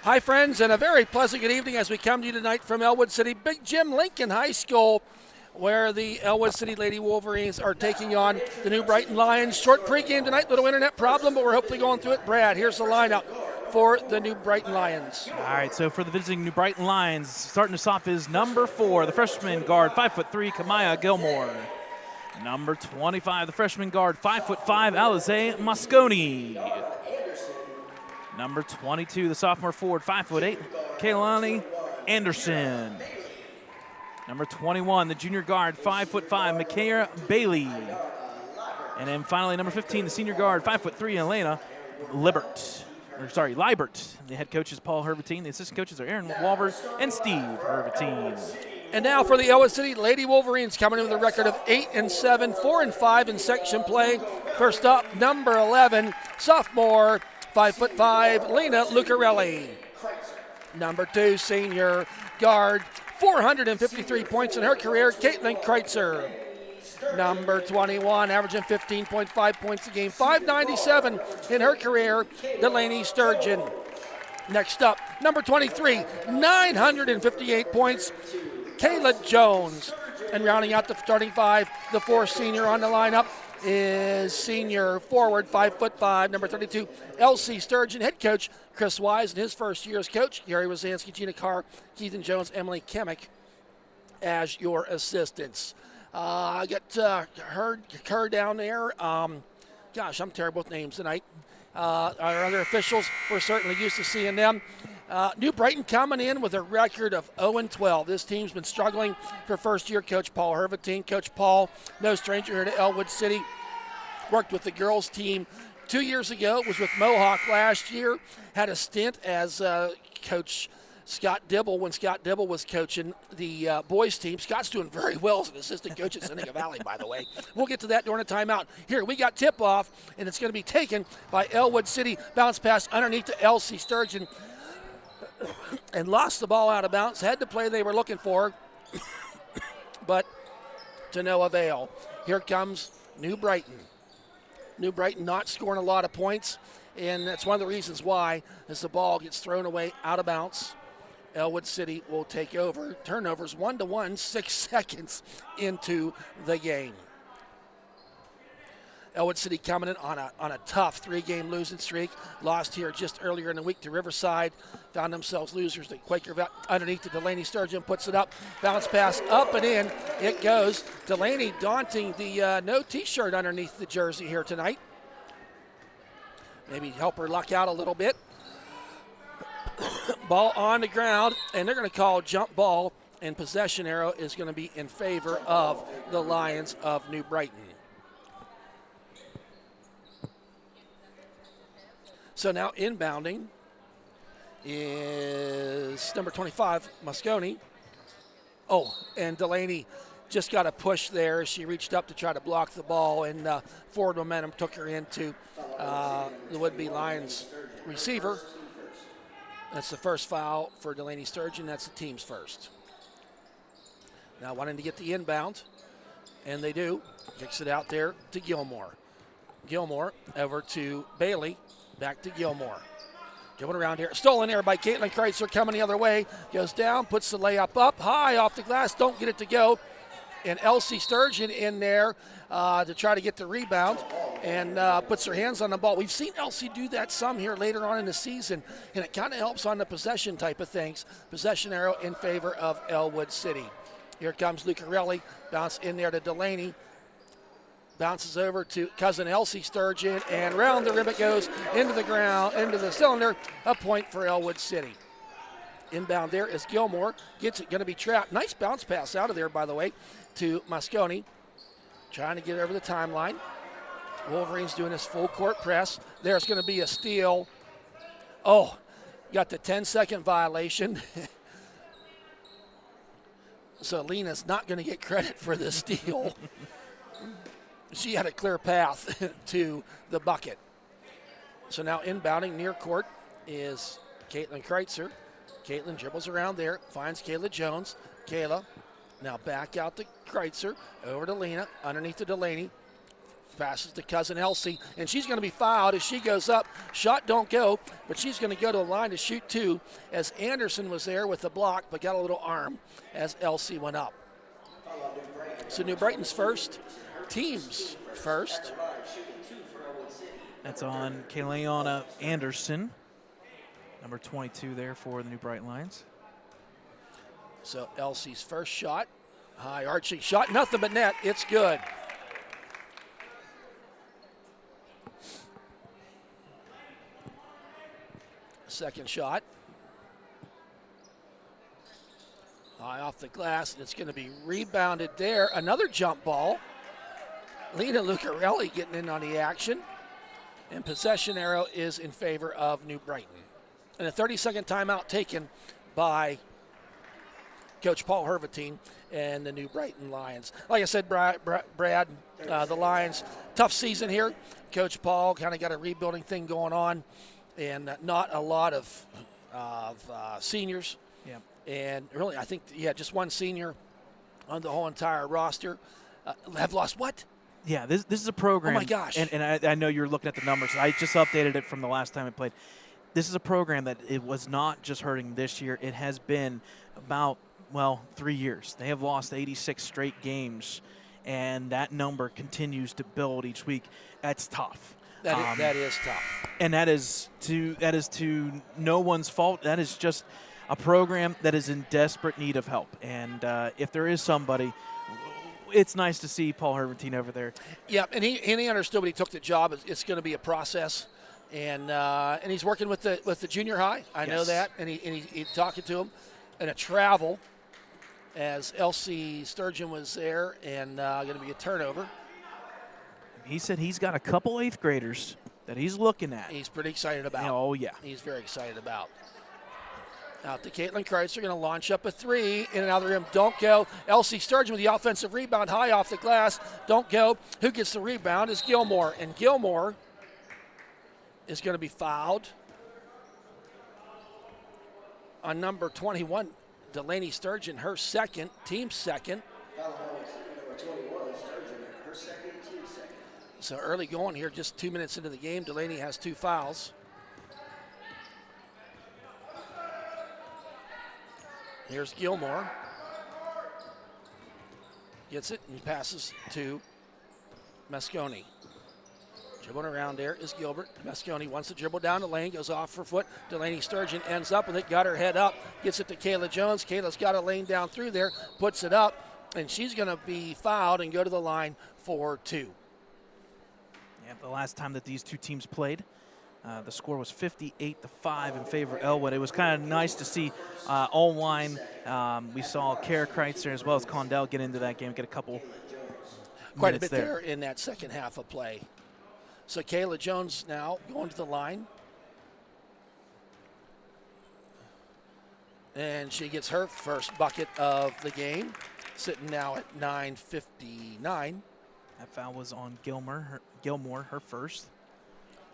Hi, friends, and a very pleasant good evening as we come to you tonight from Ellwood City Big Jim Lincoln High School, where the Ellwood City Lady Wolverines are taking on the New Brighton Lions. Short pregame tonight, little internet problem, but we're hopefully going through it. Brad, here's the lineup for the New Brighton Lions. All right, so for the visiting New Brighton Lions, starting us off is number 4, the freshman guard, 5'3", Kamaya Gilmore. Number 25, the freshman guard, 5'5", Alize Mosconi. Number 22, the sophomore forward, 5'8", Kaylani Anderson. Number 21, the junior guard, 5'5", Micaiah Bailey. And then finally, number 15, the senior guard, 5'3", Elena Liebert. The head coach is Paul Hervatine. The assistant coaches are Aaron Walver and Steve Hervatine. And now for the Ellwood City Lady Wolverines, coming in with a record of 8-7, 4-5 in section play. First up, number 11, sophomore, 5'5", Lena Lucarelli. Number 2, senior guard, 453 points in her career, Caitlin Kreitzer. Number 21, averaging 15.5 points a game, 597 in her career, Delaney Sturgeon. Next up, number 23, 958 points, Kayla Jones. And rounding out the starting 5, the 4th senior on the lineup is senior forward, 5'5", number 32, Elsie Sturgeon. Head coach Chris Wise in his first year as coach. Gary Wazansky, Gina Carr, Keithan Jones, Emily Kemick as your assistants. I got Kerr down there. Gosh, I'm terrible with names tonight. Our other officials, we're certainly used to seeing them. New Brighton coming in with a record of 0-12. This team's been struggling for first-year coach Paul Hervatine. Coach Paul, no stranger here to Ellwood City, worked with the girls team 2 years ago, was with Mohawk last year, had a stint as coach Scott Dibble when Scott Dibble was coaching the boys team. Scott's doing very well as an assistant coach at Seneca Valley, by the way. We'll get to that during a timeout. Here, we got tip-off, and it's going to be taken by Ellwood City. Bounce pass underneath to Elsie Sturgeon, and lost the ball out of bounds. Had the play they were looking for, but to no avail. Here comes New Brighton. New Brighton not scoring a lot of points, and that's one of the reasons why, as the ball gets thrown away out of bounds. Ellwood City will take over. Turnovers 1-1, 6 seconds into the game. Ellwood City coming in on a tough 3-game losing streak. Lost here just earlier in the week to Riverside. Found themselves losers to Quaker Vet. Underneath to Delaney Sturgeon, puts it up. Bounce pass up and in. It goes. Delaney daunting the no T-shirt underneath the jersey here tonight. Maybe help her luck out a little bit. Ball on the ground, and they're going to call jump ball, and possession arrow is going to be in favor of the Lions of New Brighton. So now inbounding is number 25, Mosconi. Oh, and Delaney just got a push there. She reached up to try to block the ball, and forward momentum took her into the would-be Lions receiver. That's the first foul for Delaney Sturgeon. That's the team's first. Now wanting to get the inbound, and they do. Kicks it out there to Gilmore. Gilmore over to Bailey. Back to Gilmore. Going around here. Stolen there by Caitlin Kreitzer, coming the other way. Goes down, puts the layup up, high off the glass. Don't get it to go. And Elsie Sturgeon in there to try to get the rebound, and puts her hands on the ball. We've seen Elsie do that some here later on in the season, and it kind of helps on the possession type of things. Possession arrow in favor of Ellwood City. Here comes Lucarelli. Bounce in there to Delaney. Bounces over to cousin Elsie Sturgeon, and round the rim it goes into the ground, into the cylinder. A point for Ellwood City. Inbound there is Gilmore. Gets it, going to be trapped. Nice bounce pass out of there, by the way, to Mosconi. Trying to get over the timeline. Wolverines doing this full court press. There's going to be a steal. Oh, got the 10-second violation. So Lena's not going to get credit for the steal. She had a clear path to the bucket. So now inbounding near court is Caitlin Kreitzer. Caitlin dribbles around there, finds Kayla Jones. Kayla now back out to Kreitzer, over to Lena, underneath to Delaney. passes to cousin Elsie, and she's going to be fouled as she goes up. Shot don't go, but she's going to go to the line to shoot two as Anderson was there with the block, but got a little arm as Elsie went up. So New Brighton's first, team's first. That's on Kayleana Anderson, number 22 there for the New Brighton Lions. So Elsie's first shot, high arching shot, nothing but net, it's good. Second shot. High off the glass, and it's going to be rebounded there. Another jump ball. Lena Lucarelli getting in on the action. And possession arrow is in favor of New Brighton. And a 30-second timeout taken by Coach Paul Hervatine and the New Brighton Lions. Like I said, Brad, the Lions, tough season here. Coach Paul kind of got a rebuilding thing going on, and not a lot of seniors. Yeah. And really, I think, just one senior on the whole entire roster. Have lost what? Yeah, this is a program. Oh, my gosh. And I know you're looking at the numbers. I just updated it from the last time it played. This is a program that it was not just hurting this year. It has been about, 3 years. They have lost 86 straight games, and that number continues to build each week. That's tough. That is tough. And that is to no one's fault. That is just a program that is in desperate need of help. And if there is somebody, it's nice to see Paul Hervatine over there. Yeah, and he understood when he took the job. It's going to be a process, and he's working with the junior high. I know that, and he talking to him, and a travel as Elsie Sturgeon was there, and going to be a turnover. He said he's got a couple 8th graders that he's looking at. He's pretty excited about. Oh, yeah. He's very excited about. Out to Caitlin Kreitzer, going to launch up a three. In and out of the rim, don't go. Elsie Sturgeon with the offensive rebound, high off the glass. Don't go. Who gets the rebound is Gilmore. And Gilmore is going to be fouled on number 21, Delaney Sturgeon, her second, team second. So early going here, just 2 minutes into the game, Delaney has 2 fouls. Here's Gilmore. Gets it and passes to Mosconi. Dribbling around there is Gilbert. Mosconi wants to dribble down the lane, goes off her foot. Delaney Sturgeon ends up with it, got her head up, gets it to Kayla Jones. Kayla's got a lane down through there, puts it up, and she's going to be fouled and go to the line for 2. Yeah, the last time that these two teams played, the score was 58-5 in favor of Ellwood. It was kind of nice to see all line. We saw Kara Kreitzer as well as Condell get into that game, get a couple quite a bit there in that second half of play. So Kayla Jones now going to the line. And she gets her first bucket of the game, sitting now at 9:59. That foul was on Gilmore, her first.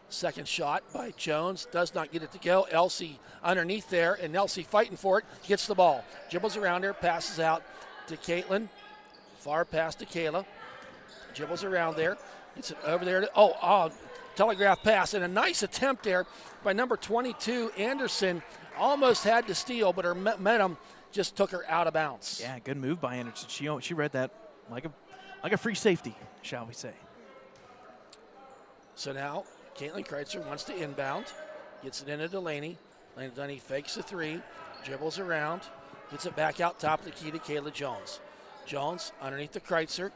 Second shot by Jones, does not get it to go. Elsie underneath there, and Elsie fighting for it, gets the ball. Dribbles around her, passes out to Caitlin. Far pass to Kayla. Dribbles around there, gets it over there. Telegraph pass, and a nice attempt there by number 22, Anderson. Almost had to steal, but her momentum just took her out of bounds. Yeah, good move by Anderson. She read that like a free safety, shall we say. So now Caitlin Kreitzer wants to inbound, gets it into Delaney. Delaney fakes the three, dribbles around, gets it back out top of the key to Kayla Jones. Jones underneath the Kreitzer,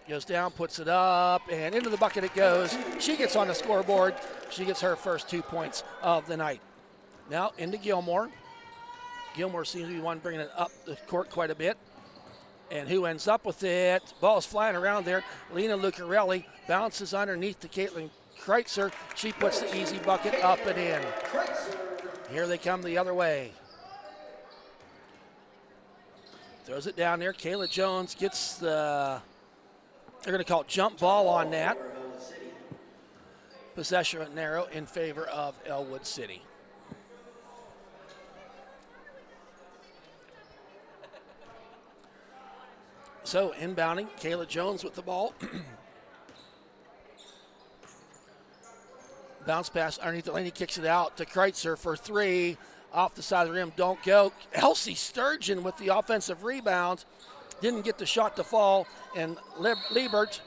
goes down, puts it up, and into the bucket it goes. She gets on the scoreboard. She gets her first 2 points of the night. Now into Gilmore. Gilmore seems to be one bringing it up the court quite a bit. And who ends up with it? Ball's flying around there. Lena Lucarelli bounces underneath to Caitlin Kreitzer. She puts the easy bucket up and in. Here they come the other way. Throws it down there. Kayla Jones gets the, they're going to call it jump ball on that. Possession narrow in favor of Ellwood City. So inbounding, Kayla Jones with the ball. Bounce pass underneath Delaney, kicks it out to Kreitzer for three. Off the side of the rim, don't go. Elsie Sturgeon with the offensive rebound. Didn't get the shot to fall. And Liebert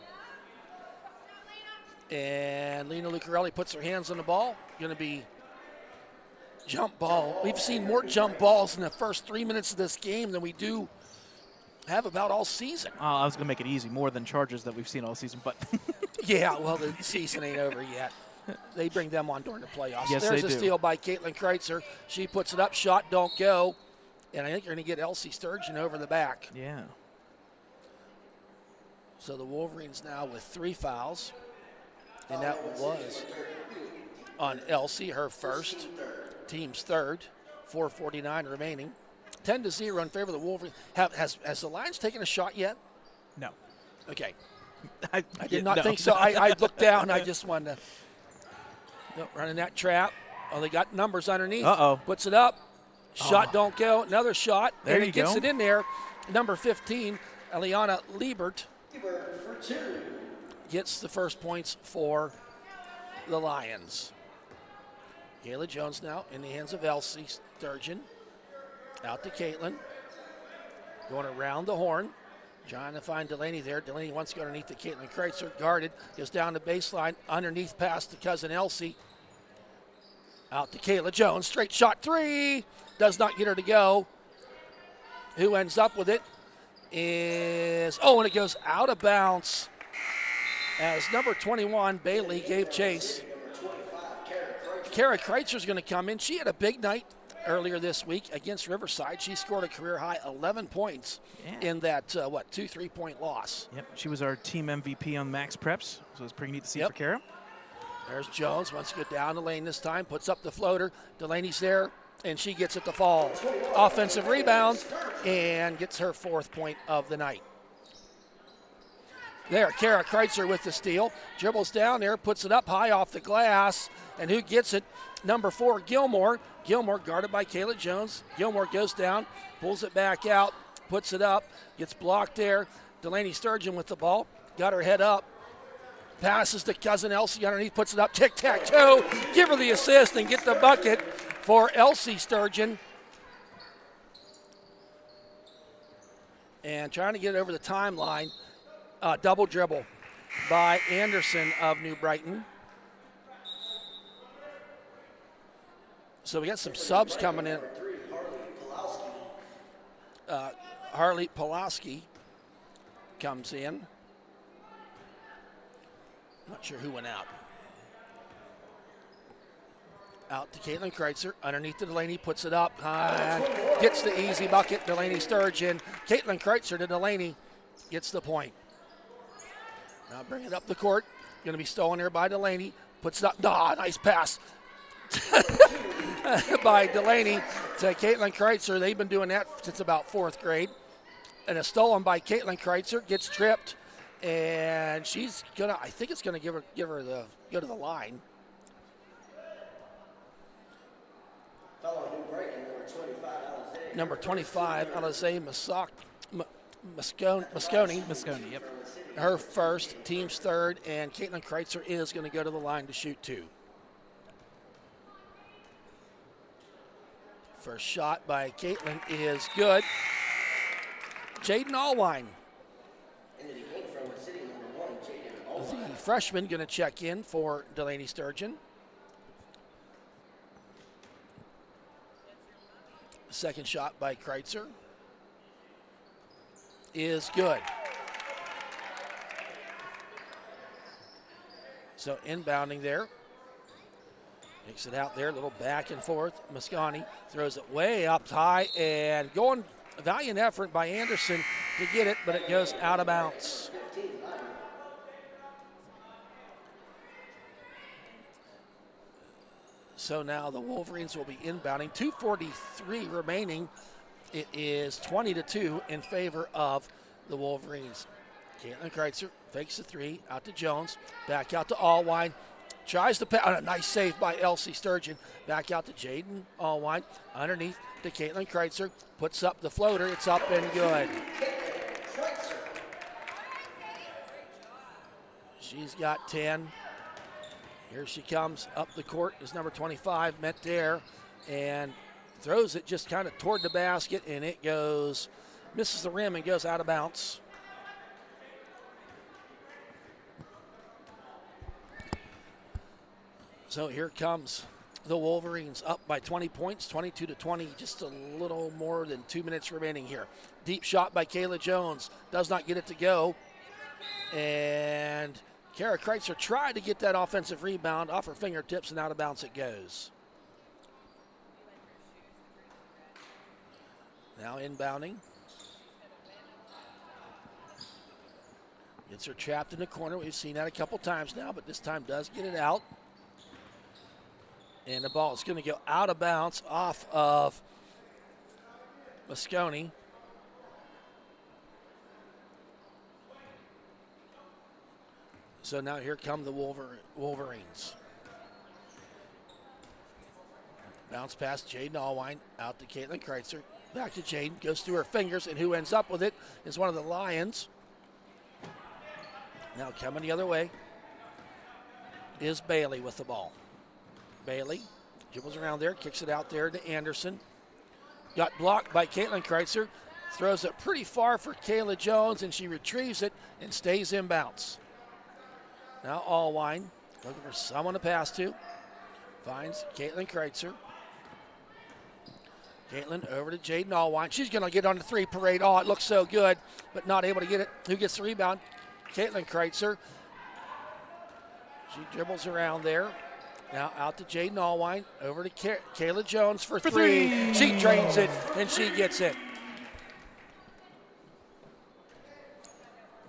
and Lena Lucarelli puts her hands on the ball. Going to be jump ball. We've seen more jump balls in the first 3 minutes of this game than we do have about all season. I was going to make it easy, more than charges that we've seen all season, but yeah, well, the season ain't over yet. They bring them on during the playoffs. Yes, There's they a do. steal by Caitlin Kreitzer. She puts it up, shot don't go. And I think you're going to get Elsie Sturgeon over the back. yeah. So the Wolverines now with 3 fouls. And that was on Elsie, her first, team's third, 4:49 remaining. 10-0 in favor of the Wolverines. Has the Lions taken a shot yet? No. Okay. I Did not think so. I looked down. I just wanted to. Nope, running that trap. Oh, they got numbers underneath. Uh-oh. Puts it up. Shot don't go. Another shot. There and you he gets go. it in there. Number 15, Eliana Liebert, gets the first points for the Lions. Kayla Jones now in the hands of Elsie Sturgeon. Out to Caitlin. Going around the horn. Trying to find Delaney there. Delaney wants to go underneath the Caitlin Kreitzer. Guarded. Goes down the baseline. Underneath pass to cousin Elsie. Out to Kayla Jones. Straight shot three. Does not get her to go. Who ends up with it is, and it goes out of bounds as number 21, Bailey, gave chase. Kara Kreitzer's going to come in. She had a big night earlier this week against Riverside. She scored a career-high 11 points in that, 2 3-point loss. Yep, she was our team MVP on Max Preps, so it's pretty neat to see Yep. for Kara. There's Jones, wants to go down the lane this time, puts up the floater. Delaney's there, and she gets it to fall. Offensive rebound, and gets her 4th point of the night. There, Kara Kreitzer with the steal. Dribbles down there, puts it up high off the glass, and who gets it? Number 4, Gilmore. Gilmore guarded by Kayla Jones. Gilmore goes down, pulls it back out, puts it up, gets blocked there. Delaney Sturgeon with the ball, got her head up. Passes to cousin Elsie underneath, puts it up, tic-tac-toe. Give her the assist and get the bucket for Elsie Sturgeon. And trying to get it over the timeline. Double dribble by Anderson of New Brighton. So we got some subs coming in. Harley Pulaski comes in. Not sure who went out. Out to Caitlin Kreitzer. Underneath to Delaney. Puts it up. And gets the easy bucket. Delaney Sturgeon. Caitlin Kreitzer to Delaney. Gets the point. Now bring it up the court. Going to be stolen there by Delaney. Puts it up. Nice pass by Delaney to Caitlin Kreitzer. They've been doing that since about 4th grade. And a stolen by Caitlin Kreitzer. Gets tripped. And she's gonna. I think it's gonna give her the go to the line. Number 25, Alizé Mosconi. Yep. Her first, team's third, and Caitlin Kreitzer is going to go to the line to shoot 2. First shot by Caitlin is good. Jaden Allwine. The freshman going to check in for Delaney Sturgeon. Second shot by Kreitzer is good. So inbounding there. Makes it out there, a little back and forth. Mosconi throws it way up high and going, valiant effort by Anderson to get it, but it goes out of bounds. So now the Wolverines will be inbounding. 2:43 remaining. It is 20-2 in favor of the Wolverines. Caitlin Kreitzer fakes the 3, out to Jones, back out to Allwine. Tries to pass, a nice save by Elsie Sturgeon. Back out to Jaden Allwine, underneath to Caitlin Kreitzer. Puts up the floater, it's up and good. She's got 10. Here she comes up the court is number 25, Metair, and throws it just kind of toward the basket, and it goes, misses the rim and goes out of bounds. So here comes the Wolverines up by 20 points, 22-20, just a little more than 2 minutes remaining here. Deep shot by Kayla Jones, does not get it to go. And Kara Kreitzer tried to get that offensive rebound off her fingertips, and out of bounds it goes. Now inbounding. Gets her trapped in the corner. We've seen that a couple times now, but this time does get it out. And the ball is going to go out of bounds off of Mosconi. So now here come the Wolverines. Bounce past Jaden Allwine, out to Caitlin Kreitzer. Back to Jaden, goes through her fingers, and who ends up with it is one of the Lions. Now coming the other way is Bailey with the ball. Bailey dribbles around there, kicks it out there to Anderson. Got blocked by Caitlin Kreitzer. Throws it pretty far for Kayla Jones, and she retrieves it and stays in bounds. Now Allwine looking for someone to pass to. Finds Caitlin Kreitzer. Caitlin over to Jaden Allwine. She's going to get on the three parade. Oh, it looks so good, but not able to get it. Who gets the rebound? Caitlin Kreitzer. She dribbles around there. Now out to Jaden Allwine. Over to Kayla Jones for three. She drains it, and she gets it.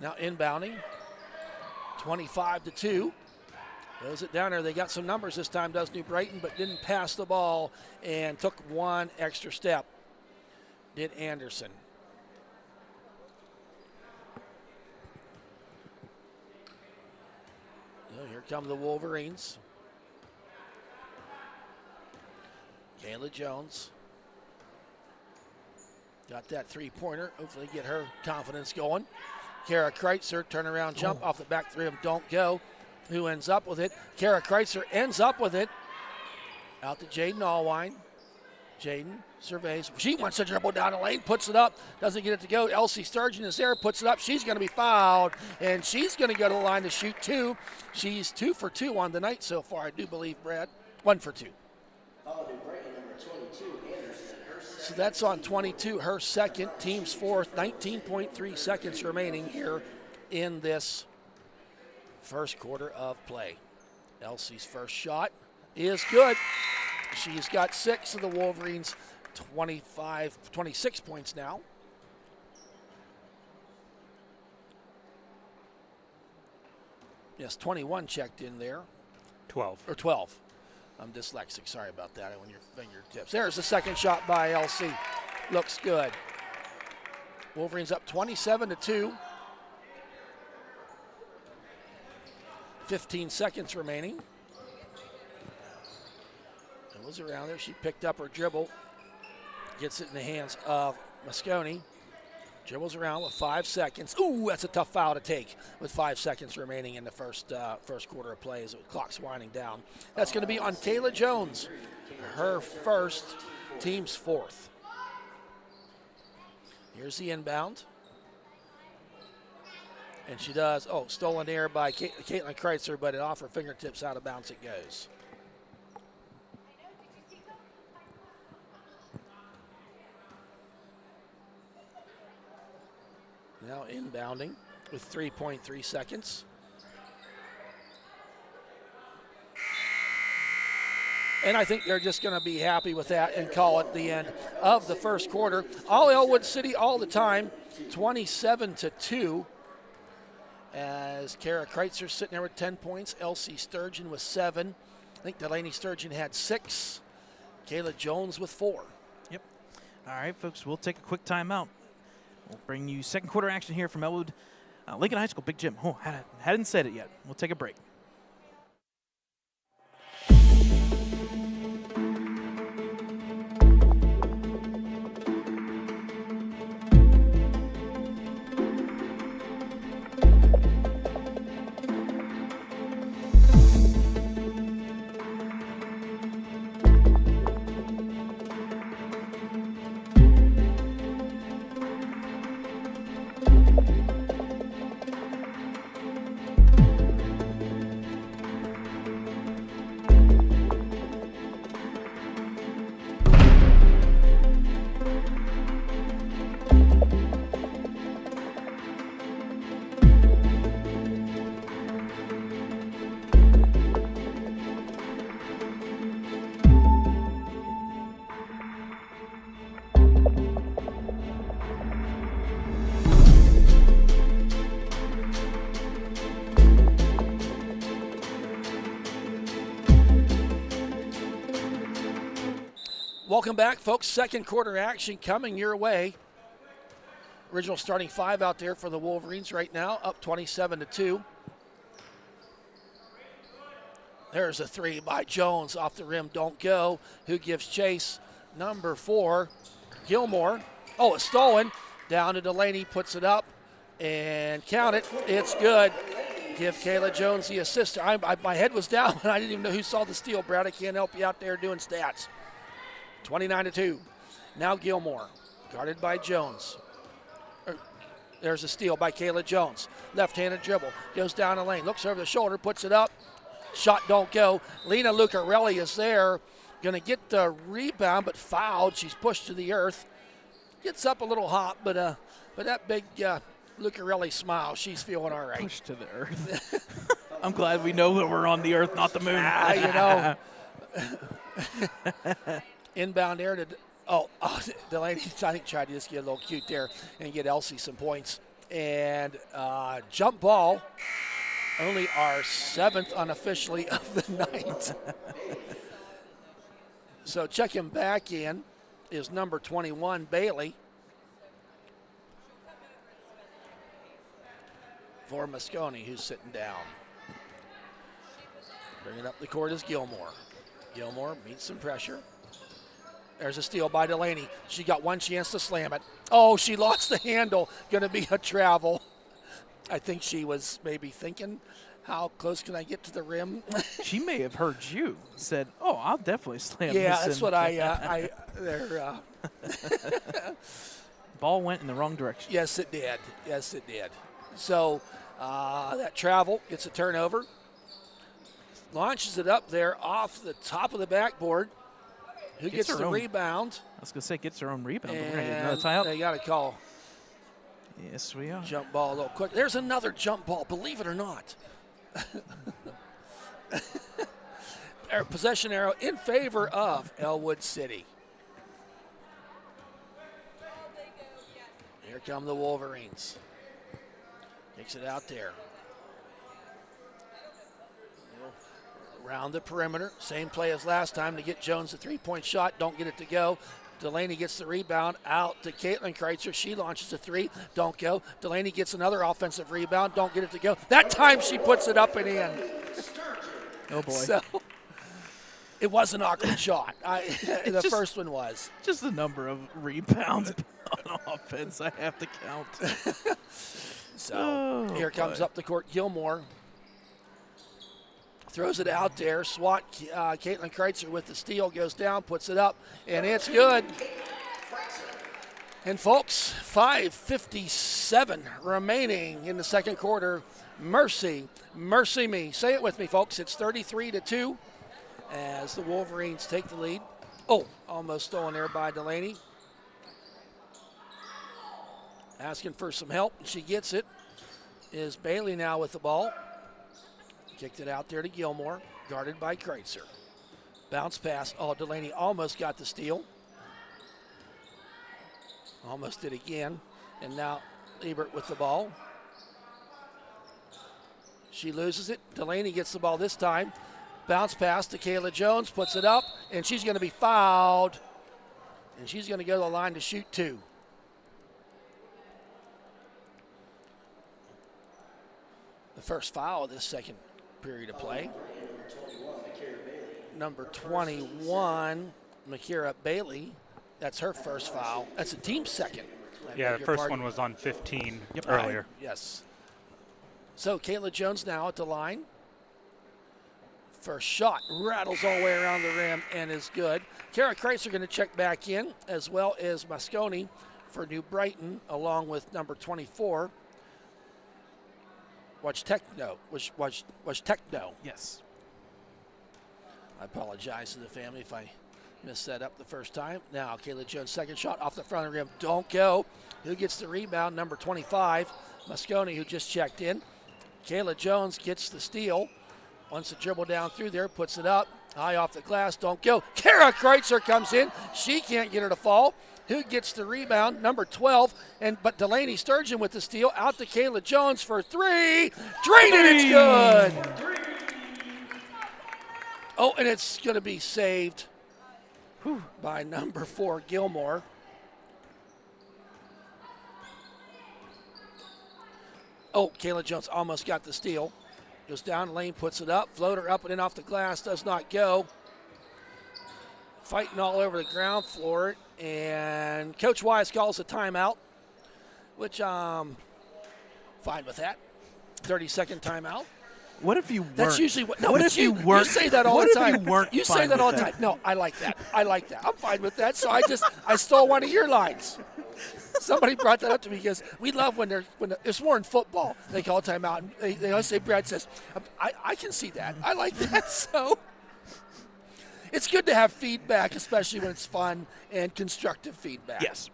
Now inbounding. 25-2. Goes it down there. They got some numbers this time, does New Brighton, but didn't pass the ball and took one extra step. Did Anderson. So here come the Wolverines. Kayla Jones. Got that three-pointer. Hopefully get her confidence going. Kara Kreitzer, turnaround jump off the back rim, don't go. Who ends up with it? Kara Kreitzer ends up with it. Out to Jaden Allwine. Jaden surveys. She wants to dribble down the lane, puts it up, doesn't get it to go. Elsie Sturgeon is there, puts it up. She's going to be fouled, and she's going to go to the line to shoot two. She's 2 for 2 on the night so far, I do believe, Brad. 1 for 2. So that's on 22, her second, team's fourth. 19.3 seconds remaining here in this first quarter of play. Elsie's first shot is good. She's got 6 of the Wolverines, 26 points now. Yes, 21 checked in there. 12. Or 12. I'm dyslexic, sorry about that, on your fingertips. There's the second shot by LC. Looks good. Wolverines up 27-2. 15 seconds remaining. It was around there. She picked up her dribble. Gets it in the hands of Mosconi. Dribbles around with 5 seconds. Ooh, that's a tough foul to take with 5 seconds remaining in the first quarter of play as the clock's winding down. That's going to be on Kayla Jones, her first, team's fourth. Here's the inbound. And she does, stolen there by Caitlin Kreitzer, but it off her fingertips, out of bounds it goes. Now inbounding with 3.3 seconds. And I think they're just going to be happy with that and call it the end of the first quarter. All Ellwood City all the time, 27-2. As Kara Kreitzer sitting there with 10 points. Elsie Sturgeon with 7. I think Delaney Sturgeon had 6. Kayla Jones with 4. Yep. All right, folks, we'll take a quick timeout. We'll bring you second quarter action here from Ellwood Lincoln High School, Big Jim. Hadn't said it yet. We'll take a break. Welcome back, folks. Second quarter action coming your way. Original starting five out there for the Wolverines right now, up 27-2. There's a three by Jones off the rim, don't go. Who gives chase? Number 4, Gilmore. Oh, it's stolen. Down to Delaney, puts it up, and count it. It's good. Give Kayla Jones the assist. My head was down, and I didn't even know who saw the steal. Brad, I can't help you out there doing stats. 29-2. Now Gilmore, guarded by Jones. There's a steal by Kayla Jones. Left-handed dribble. Goes down the lane. Looks over the shoulder. Puts it up. Shot don't go. Lena Lucarelli is there. Going to get the rebound, but fouled. She's pushed to the earth. Gets up a little hot, but that big Lucarelli smile, she's feeling all right. Pushed to the earth. I'm glad we know that we're on the earth, not the moon. Inbound air to Delaney, I think, tried to just get a little cute there and get Elsie some points. And jump ball, only our 7th unofficially of the night. So checking back in is number 21, Bailey. For Mosconi, who's sitting down. Bringing up the court is Gilmore. Gilmore meets some pressure. There's a steal by Delaney. She got one chance to slam it. Oh, she lost the handle. Going to be a travel. I think she was maybe thinking, how close can I get to the rim? She may have heard you. Said, oh, I'll definitely slam this. Yeah, that's in. what they're. Ball went in the wrong direction. Yes, it did. Yes, it did. So that travel gets a turnover. Launches it up there off the top of the backboard. Who gets the rebound? I was going to say, gets her own rebound. And but we're going to get another timeout. They got a call. Yes, we are. Jump ball a little quick. There's another jump ball, believe it or not. Possession arrow in favor of Ellwood City. Here come the Wolverines. Takes it out there. Around the perimeter. Same play as last time to get Jones a three-point shot. Don't get it to go. Delaney gets the rebound out to Caitlin Kreitzer. She launches a three. Don't go. Delaney gets another offensive rebound. Don't get it to go. That time she puts it up and in. Oh, boy. So it was an awkward shot. The first one was. Just the number of rebounds on offense I have to count. Here comes up the court Gilmore. Throws it out there. Swat Caitlin Kreitzer with the steal. Goes down, puts it up, and it's good. And, folks, 5:57 remaining in the second quarter. Mercy me. Say it with me, folks. It's 33-2 as the Wolverines take the lead. Oh, almost stolen there by Delaney. Asking for some help. She gets it. Is Bailey now with the ball. Kicked it out there to Gilmore, guarded by Kreitzer. Bounce pass. Oh, Delaney almost got the steal. Almost did again. And now Ebert with the ball. She loses it. Delaney gets the ball this time. Bounce pass to Kayla Jones, puts it up, and she's going to be fouled. And she's going to go to the line to shoot two. The first foul of this second period of play. Number 21, Makira Bailey. That's her first foul. That's a team second. Yeah, the first one was on 15 earlier. Yes. So Kayla Jones now at the line. First shot rattles all the way around the rim and is good. Kara Kreitzer going to check back in, as well as Mosconi for New Brighton, along with number 24. Was Techno. Yes. I apologize to the family if I messed that up the first time. Now, Kayla Jones, second shot off the front of the rim. Don't go. Who gets the rebound? Number 25, Mosconi, who just checked in. Kayla Jones gets the steal. Wants to dribble down through there, puts it up. High off the glass, don't go. Kara Kreitzer comes in. She can't get her to fall. Who gets the rebound? Number 12. But Delaney Sturgeon with the steal. Out to Kayla Jones for three. Drained it, it's good. Oh, and it's going to be saved by number 4, Gilmore. Oh, Kayla Jones almost got the steal. Goes down lane, puts it up. Floater up and in off the glass, does not go. Fighting all over the ground floor. And Coach Wise calls a timeout, which I'm fine with that. 30-second timeout. What if you weren't? That's usually what. No, what if you weren't? You say that all the time. What if you weren't? You say that all the time. No, I like that. I like that. I'm fine with that. So I stole one of your lines. Somebody brought that up to me because we love when it's more in football. They call timeout. And they always say, Brad says, I can see that. I like that. So it's good to have feedback, especially when it's fun and constructive feedback. Yes.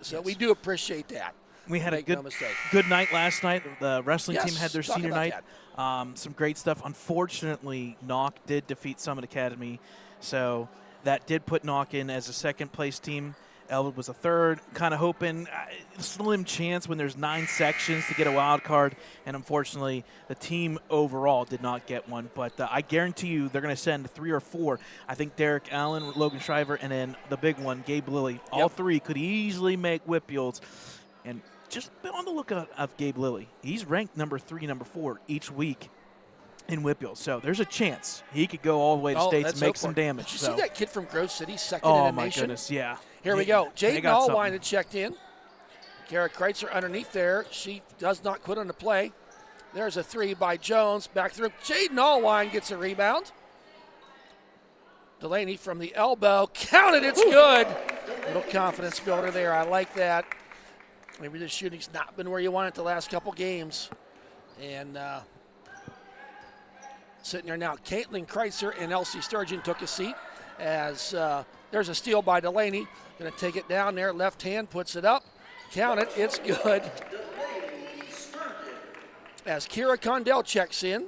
So we do appreciate that. We had a good night last night. The wrestling team had their senior night. Some great stuff. Unfortunately, Knock did defeat Summit Academy, so that did put Knock in as a second-place team. Ellwood was a third. Kind of hoping slim chance when there's 9 sections to get a wild card, and unfortunately, the team overall did not get one. But I guarantee you they're going to send 3 or 4. I think Derek Allen, Logan Shriver, and then the big one, Gabe Lilly. All 3 could easily make Whitfields. And just be on the lookout of Gabe Lilly. He's ranked number 3, number 4 each week in Whitfield. So there's a chance he could go all the way to states and make some damage. Did you see that kid from Grove City, second in the nation? Oh, my goodness, yeah. Here we go. Jaden Allwine had checked in. Kara Kreitzer underneath there. She does not quit on the play. There's a 3 by Jones. Back through. Jaden Allwine gets a rebound. Delaney from the elbow. Counted. It's good. Little confidence builder there. I like that. Maybe the shooting's not been where you want it the last couple games. And sitting there now, Caitlin Kreitzer and Elsie Sturgeon took a seat as there's a steal by Delaney. Going to take it down there. Left hand puts it up. Count it. It's good. As Kira Condell checks in,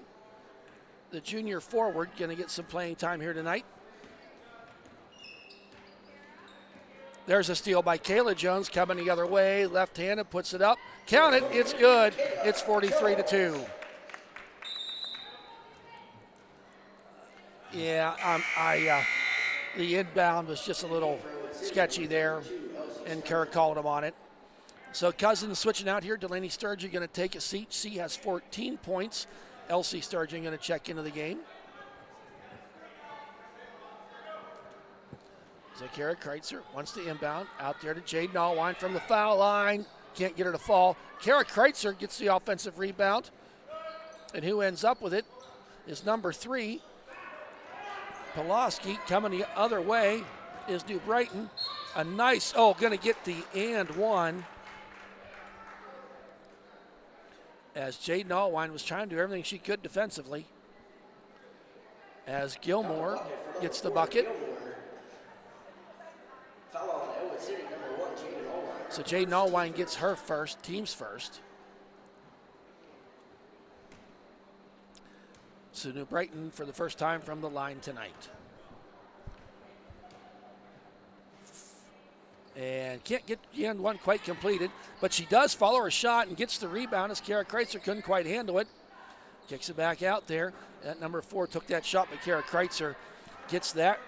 the junior forward, going to get some playing time here tonight. There's a steal by Kayla Jones coming the other way. Left-handed, puts it up. Count it. It's good. It's 43-2. Yeah, the inbound was just a little sketchy there, and Kara called him on it. So Cousins switching out here. Delaney Sturgeon going to take a seat. She has 14 points. Elsie Sturgeon going to check into the game. So Kara Kreitzer wants to inbound. Out there to Jaden Allwine from the foul line. Can't get her to fall. Kara Kreitzer gets the offensive rebound. And who ends up with it is number 3. Pulaski coming the other way is New Brighton. A nice, going to get the and one. As Jaden Allwine was trying to do everything she could defensively. As Gilmore gets the bucket. So Jaden Allwine gets her first, team's first. So New Brighton for the first time from the line tonight. And can't get the end one quite completed, but she does follow her shot and gets the rebound as Kara Kreitzer couldn't quite handle it. Kicks it back out there. That number 4 took that shot, but Kara Kreitzer gets that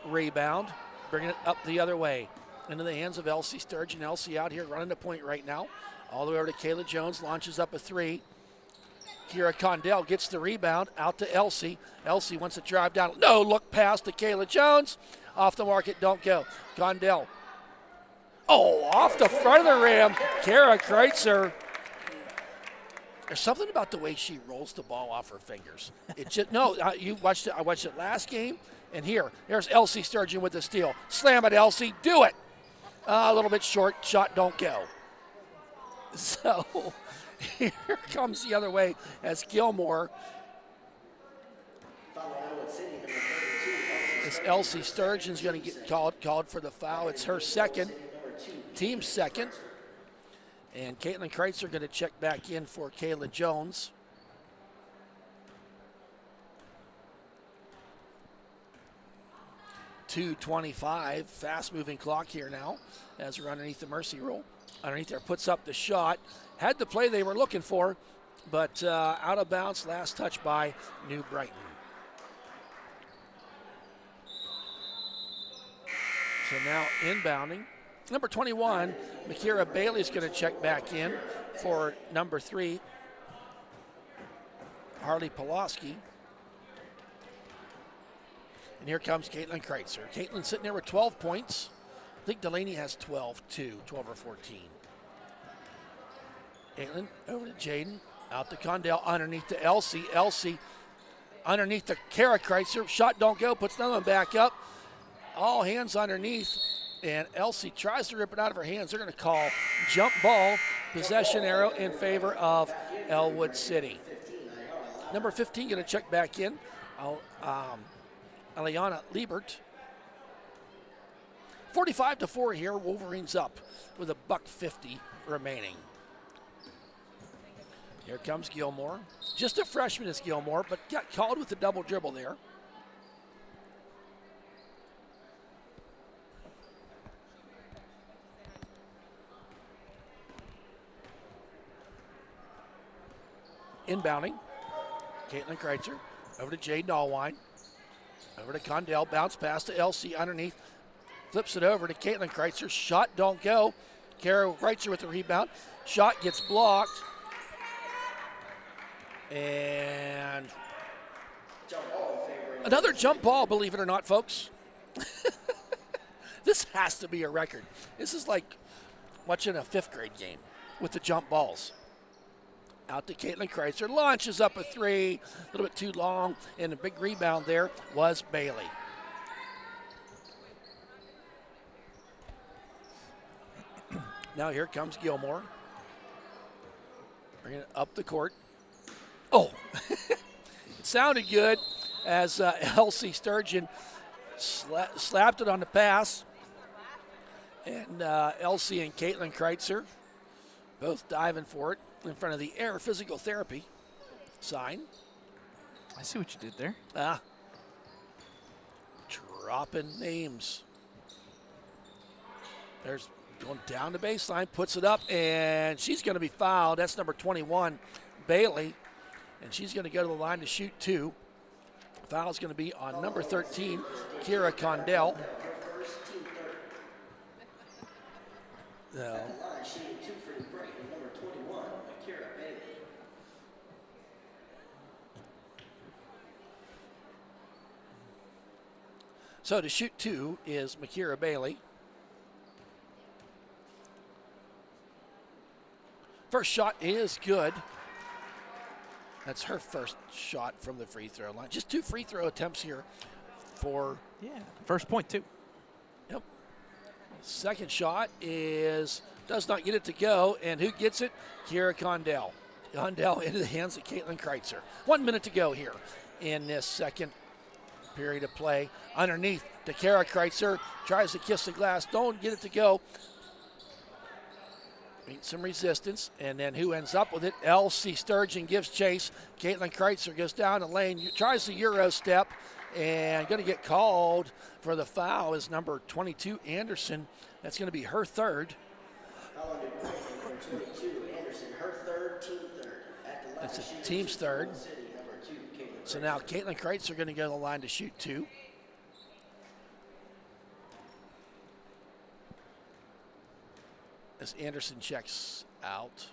rebound, bringing it up the other way. Into the hands of Elsie Sturgeon. Elsie out here running the point right now. All the way over to Kayla Jones, launches up a 3. Kira Condell gets the rebound, out to Elsie. Elsie wants to drive down. No, look pass to Kayla Jones. Off the market, don't go. Condell. Off the front of the rim. Kara Kreitzer. There's something about the way she rolls the ball off her fingers. It just you watched it. I watched it last game, and there's Elsie Sturgeon with the steal. Slam it, Elsie. Do it. A little bit short. Shot don't go. So here comes the other way as Gilmore. As Elsie Sturgeon's going to get called for the foul. It's her second, team's second. And Caitlin Kreitzer going to check back in for Kayla Jones. .225, fast-moving clock here now as we're underneath the mercy rule. Underneath there, puts up the shot. Had the play they were looking for, but out of bounds, last touch by New Brighton. So now inbounding. Number 21, Makira Bailey is going to check back in for number 3, Harley Pulaski. And here comes Caitlin Kreitzer. Caitlin sitting there with 12 points. I think Delaney has 12 too, 12 or 14. Caitlin over to Jaden. Out to Condell, underneath to Elsie. Elsie underneath to Kara Kreitzer. Shot don't go, puts another one back up. All hands underneath. And Elsie tries to rip it out of her hands. They're going to call jump ball, possession arrow in favor of Ellwood City. Number 15 going to check back in. Eliana Liebert. 45-4 here. Wolverines up with $1.50 remaining. Here comes Gilmore. Just a freshman is Gilmore, but got called with the double dribble there. Inbounding. Caitlin Kreitzer over to Jade Dahlwine. Over to Condell. Bounce pass to LC underneath. Flips it over to Caitlin Kreitzer. Shot don't go. Kara Kreitzer with the rebound. Shot gets blocked. And another jump ball, believe it or not, folks. This has to be a record. This is like watching a 5th grade game with the jump balls. Out to Caitlin Kreitzer. Launches up a 3. A little bit too long. And the big rebound there was Bailey. Now here comes Gilmore. Bringing it up the court. Oh, it sounded good as Elsie Sturgeon slapped it on the pass. And Elsie and Caitlin Kreitzer both diving for it in front of the Air Physical Therapy sign. I see what you did there. Dropping names. There's going down the baseline, puts it up, and she's going to be fouled. That's number 21, Bailey. And she's going to go to the line to shoot 2. Foul's going to be on number 13, Kira Condell. No. So to shoot 2 is Makira Bailey. First shot is good. That's her first shot from the free throw line. Just 2 free throw attempts here for... Yeah, first point too. Yep. Second shot does not get it to go, and who gets it? Kira Condell. Condell into the hands of Caitlin Kreitzer. 1 minute to go here in this second period of play. Underneath to Kara Kreitzer. Tries to kiss the glass. Don't get it to go. Meet some resistance, and then who ends up with it? LC Sturgeon gives chase. Caitlin Kreitzer goes down the lane, tries the Euro step, and going to get called for the foul is number 22, Anderson. That's going to be her third. That's the team's third. So now Caitlin Kreitzer going to go to the line to shoot 2. As Anderson checks out.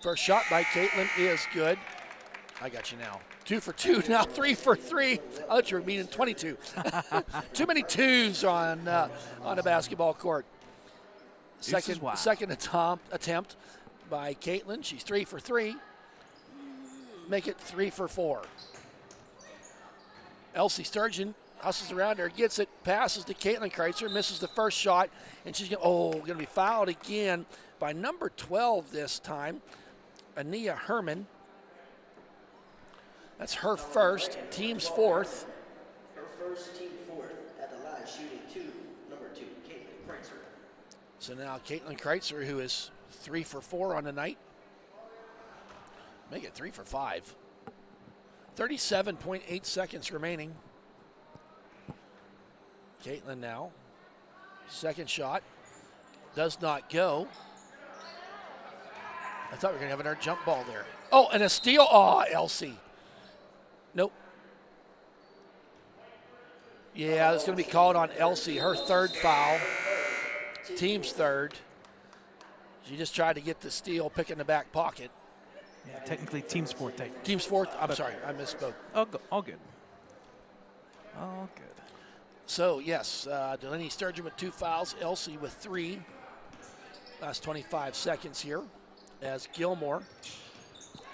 First shot by Caitlin is good. I got you now. 2 for 2, now 3 for 3. I thought you were meaning 22. Too many 2s on a basketball court. Second attempt by Caitlin. She's 3 for 3. Make it 3 for 4. Elsie Sturgeon hustles around there, gets it, passes to Caitlin Kreitzer, misses the first shot, and she's going to be fouled again by number 12 this time, Ania Herman. That's her first, team's fourth. Her first, team fourth at the line, shooting 2, number 2, Caitlin Kreitzer. So now Caitlin Kreitzer, who is 3 for 4 on the night, make it 3 for 5. 37.8 seconds remaining. Caitlin now. Second shot. Does not go. I thought we were going to have another jump ball there. Oh, and a steal. Oh, LC. Nope. Yeah, that's going to be called on Elsie, her third foul. Team's third. She just tried to get the steal, pick in the back pocket. Yeah, technically team's fourth take. Team's fourth? I'm sorry, I misspoke. All good. All good. So, yes, Delaney Sturgeon with 2 fouls, Elsie with 3. Last 25 seconds here as Gilmore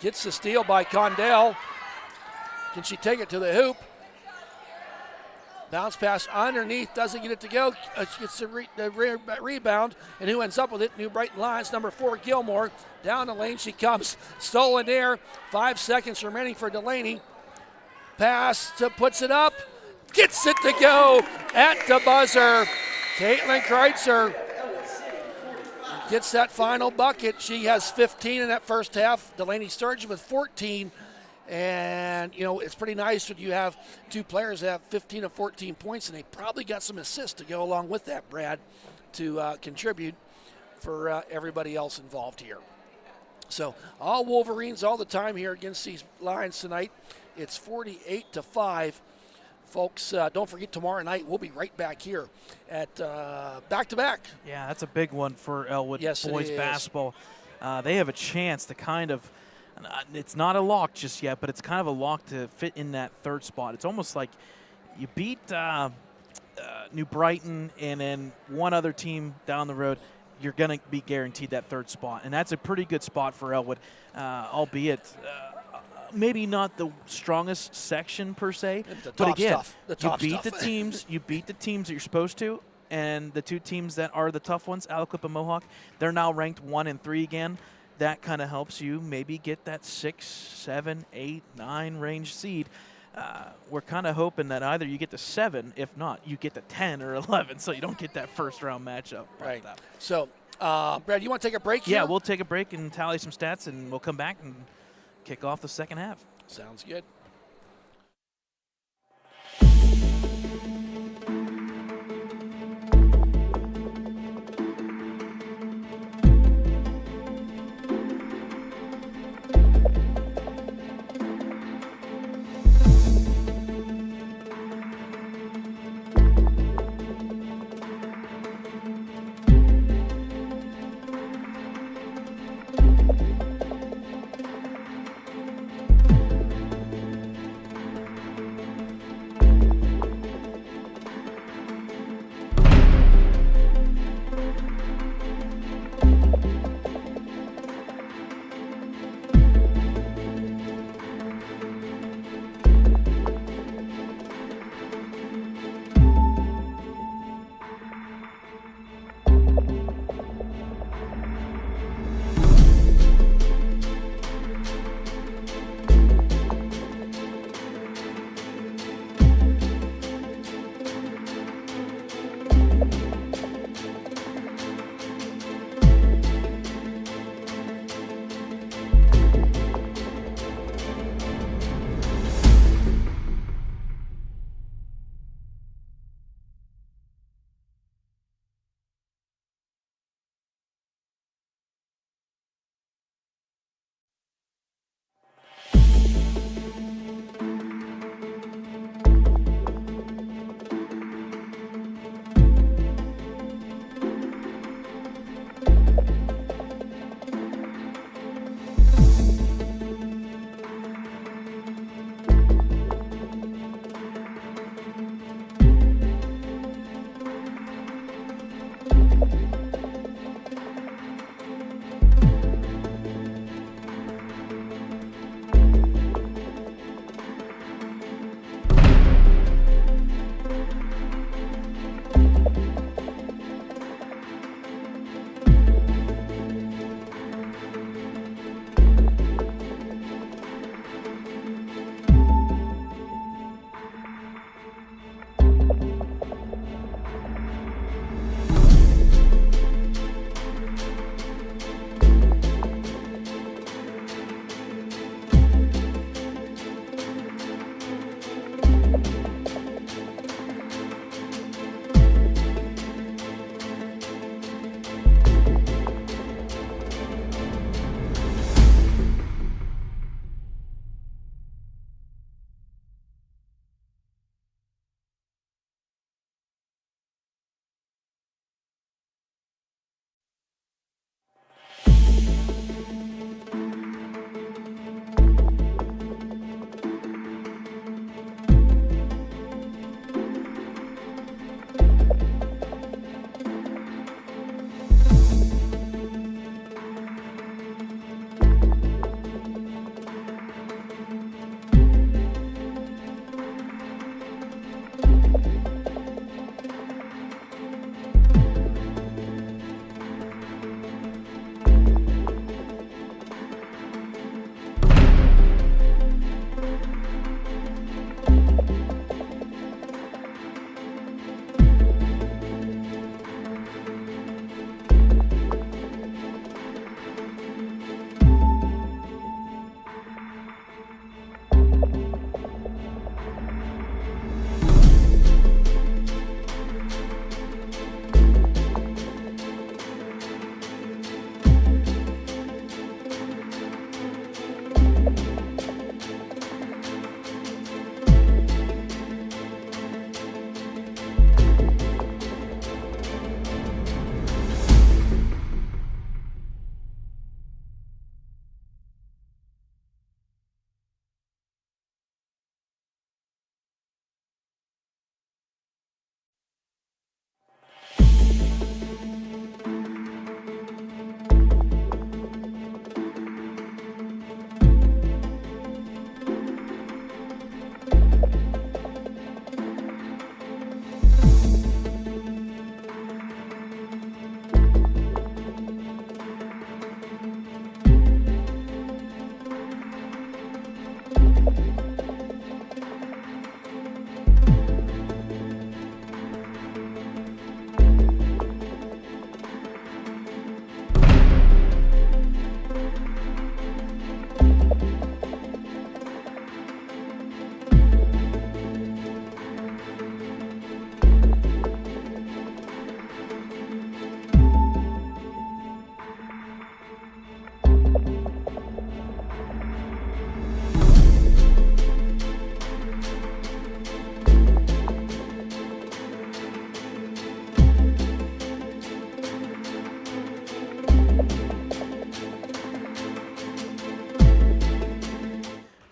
gets the steal by Condell. Can she take it to the hoop? Bounce pass underneath, doesn't get it to go. She gets the rebound, and who ends up with it? New Brighton Lions, number 4, Gilmore. Down the lane she comes, stolen there. 5 seconds remaining for Delaney. Pass to puts it up, gets it to go at the buzzer. Caitlin Kreitzer gets that final bucket. She has 15 in that first half. Delaney Sturgeon with 14. And, you know, it's pretty nice when you have 2 players that have 15 and 14 points, and they probably got some assists to go along with that, Brad, to contribute for everybody else involved here. So all Wolverines all the time here against these Lions tonight. It's 48-5. Folks, don't forget tomorrow night we'll be right back here at back-to-back. Yeah, that's a big one for Ellwood boys basketball. They have a chance to kind of, it's not a lock just yet, but it's kind of a lock to fit in that third spot. It's almost like you beat New Brighton and then one other team down the road, you're going to be guaranteed that third spot. And that's a pretty good spot for Ellwood, albeit maybe not the strongest section per se. But again, you beat the teams that you're supposed to. And the 2 teams that are the tough ones, Alaclip and Mohawk, they're now ranked 1 and 3 again. That kind of helps you maybe get that 6, 7, 8, 9 range seed. We're kind of hoping that either you get to 7, if not, you get to 10 or 11, so you don't get that first round matchup. Right. So, Brad, you want to take a break here? Yeah, we'll take a break and tally some stats, and we'll come back and kick off the second half. Sounds good.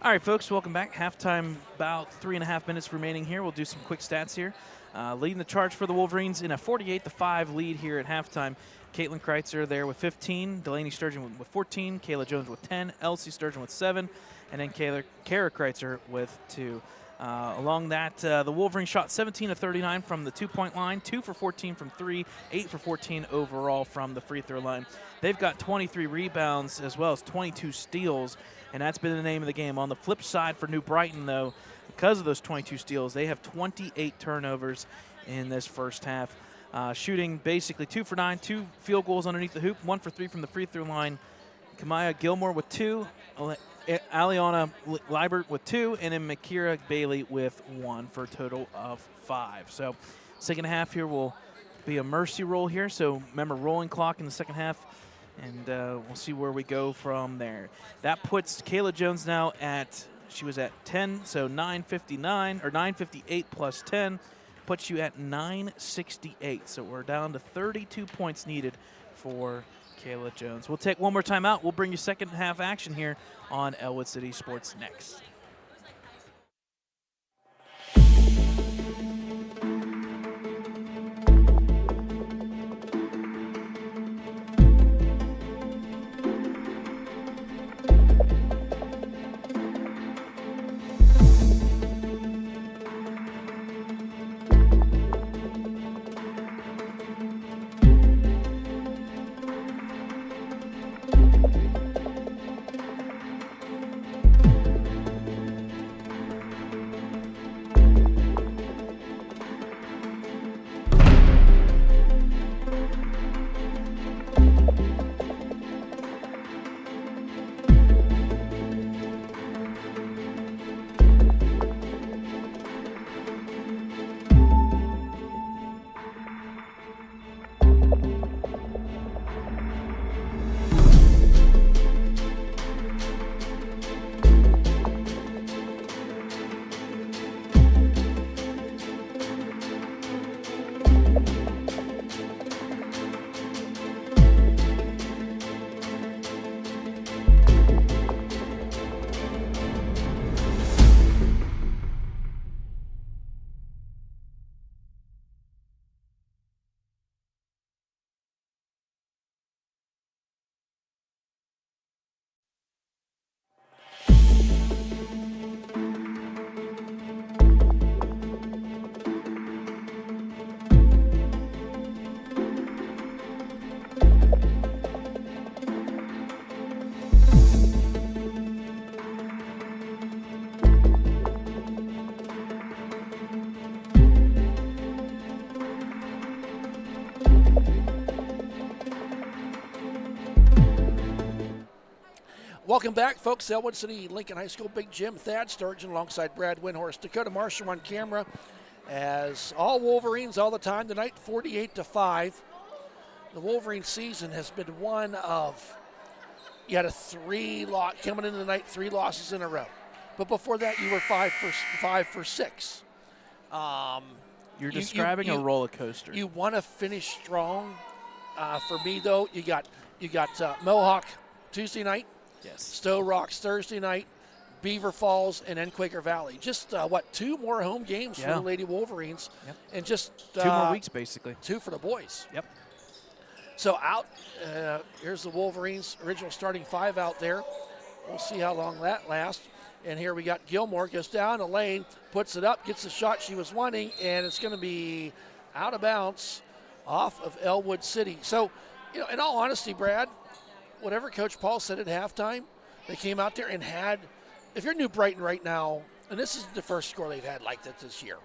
All right, folks, welcome back. Halftime, about 3.5 minutes remaining here. We'll do some quick stats here. Leading the charge for the Wolverines in a 48-5 lead here at halftime. Caitlin Kreitzer there with 15, Delaney Sturgeon with 14, Kayla Jones with 10, Elsie Sturgeon with 7, and then Kara Kreitzer with 2. Along that, the Wolverines shot 17 of 39 from the 2-point line, 2 for 14 from 3, 8 for 14 overall from the free throw line. They've got 23 rebounds as well as 22 steals, and that's been the name of the game. On the flip side for New Brighton, though, because of those 22 steals, they have 28 turnovers in this first half. Shooting basically 2 for 9, 2 field goals underneath the hoop, 1 for 3 from the free throw line. Kamaya Gilmore with 2, Aliana Liebert with 2, and then Makira Bailey with 1 for a total of 5. So second half here will be a mercy roll here. So remember, rolling clock in the second half, and we'll see where we go from there. That puts Kayla Jones now at, she was at 10, so 959, or 958 plus 10 puts you at 968. So we're down to 32 points needed for Kayla Jones. We'll take one more time out. We'll bring you second half action here on Ellwood City Sports next. Welcome back, folks. Ellwood City Lincoln High School Big Gym. Thad Sturgeon alongside Brad Windhorst. Dakota Marshall on camera as all Wolverines all the time tonight, 48-5. The Wolverine season has been one of, you had coming into the night, 3 losses in a row. But before that, you were 5 for 6. You're describing a roller coaster. You want to finish strong. For me, though, you got Mohawk Tuesday night. Yes. Stowe Rocks Thursday night, Beaver Falls, and then Quaker Valley. Just, 2 more home games for the Lady Wolverines. Yep. And just 2 more weeks, basically. 2 for the boys. Yep. So out, here's the Wolverines' original starting 5 out there. We'll see how long that lasts. And here we got Gilmore, goes down the lane, puts it up, gets the shot she was wanting, and it's going to be out of bounds off of Ellwood City. So, in all honesty, Brad, whatever Coach Paul said at halftime, they came out there and had, if you're New Brighton right now, and this is the first score they've had like that this year,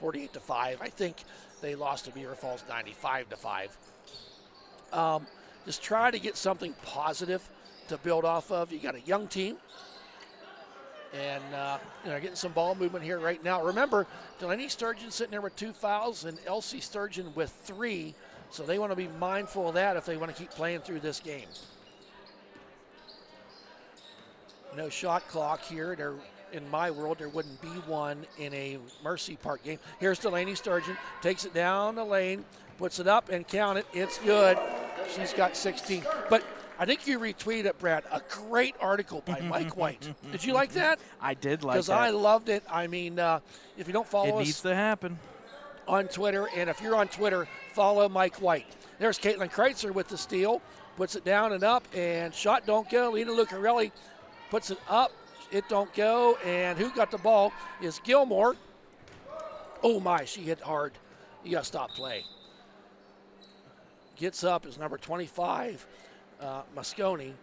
48-5. I think they lost to Beaver Falls 95-5. Just try to get something positive to build off of. You got a young team, and getting some ball movement here right now. Remember, Delaney Sturgeon sitting there with 2 fouls and Elsie Sturgeon with 3, so they want to be mindful of that if they want to keep playing through this game. No shot clock here. In my world, there wouldn't be one in a Mercy Park game. Here's Delaney Sturgeon, takes it down the lane, puts it up and count it. It's good. She's got 16. But I think you retweeted it, Brad. A great article by Mike White. Did you like that? I did like that. Because I loved it. I mean, if you don't follow It us needs to happen. on Twitter, and if you're on Twitter, follow Mike White. There's Caitlin Kreitzer with the steal. Puts it down and up, and shot don't go. Lena Lucarelli puts it up. It don't go, and who got the ball is Gilmore. Oh, my, she hit hard. You got to stop play. Gets up is number 25, Mosconi.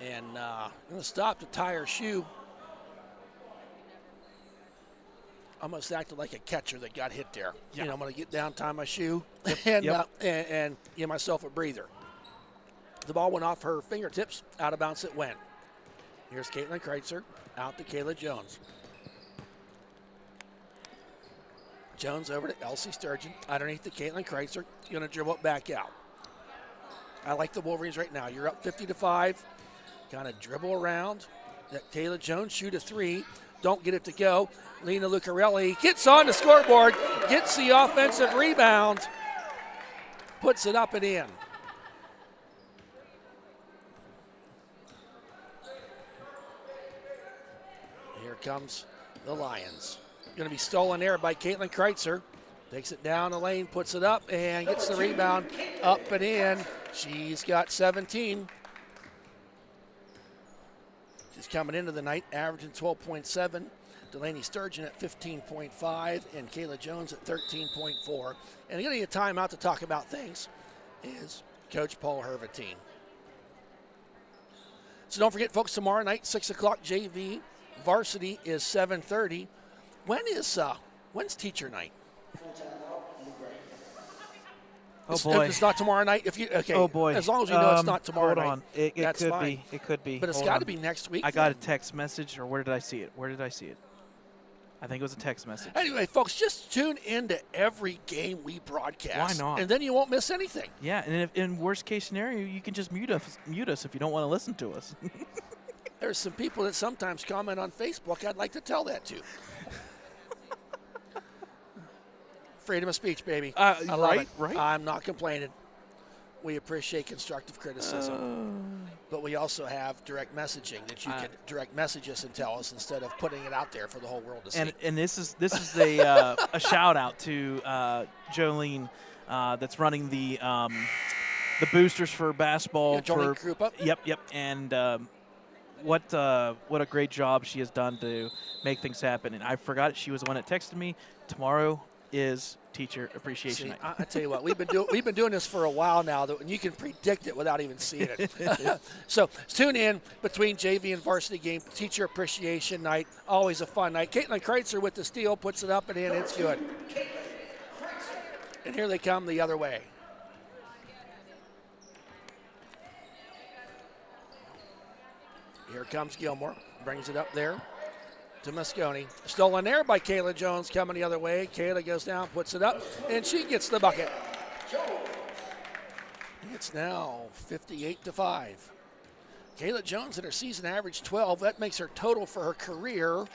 And I'm going to stop to tie her shoe. Almost acted like a catcher that got hit there. Yeah. You know, I'm going to get down, tie my shoe, and give myself a breather. The ball went off her fingertips. Out of bounds it went. Here's Caitlin Kreitzer. Out to Kayla Jones. Jones over to Elsie Sturgeon. Underneath to Caitlin Kreitzer. Going to dribble it back out. I like the Wolverines right now. You're up 50-5. Kind of dribble around. Let Kayla Jones shoot a three. Don't get it to go. Lena Lucarelli gets on the scoreboard, gets the offensive rebound, puts it up and in. Here comes the Lions. Going to be stolen there by Caitlin Kreitzer. Takes it down the lane, puts it up, and gets the rebound up and in. She's got 17. She's coming into the night, averaging 12.7. Delaney Sturgeon at 15.5 and Kayla Jones at 13.4. And getting a timeout to talk about things is Coach Paul Hervatine. So don't forget, folks, tomorrow night, 6 o'clock, JV. Varsity is 7:30. When's teacher night? Oh, boy. It's not tomorrow night. Oh, boy. As long as you know it's not tomorrow night. Hold on. It that's could fine. be. It could be. But it's got to be next week. I got a text message, or where did I see it? I think it was a text message. Anyway, folks, just tune into every game we broadcast. Why not? And then you won't miss anything. Yeah, and if, in worst case scenario, you can just mute us if you don't want to listen to us. There's some people that sometimes comment on Facebook I'd like to tell that to. Freedom of speech, baby. I love it. Right. I'm not complaining. We appreciate constructive criticism. But we also have direct messaging that you can direct message us and tell us instead of putting it out there for the whole world to see. And this is a shout out to Jolene that's running the boosters for basketball. Yeah, Jolene Krupa. Yep. And what a great job she has done to make things happen. And I forgot she was the one that texted me. Tomorrow is Teacher Appreciation Night. I tell you what, we've been doing this for a while now, and you can predict it without even seeing it. So tune in between JV and varsity game, Teacher Appreciation Night. Always a fun night. Caitlin Kreitzer with the steal, puts it up and in. It's good. And here they come the other way. Here comes Gilmore, brings it up there to Mosconi. Stolen there by Kayla Jones, coming the other way. Kayla goes down, puts it up, and she gets the bucket. It's now 58-5. Kayla Jones in her season average 12. That makes her total for her career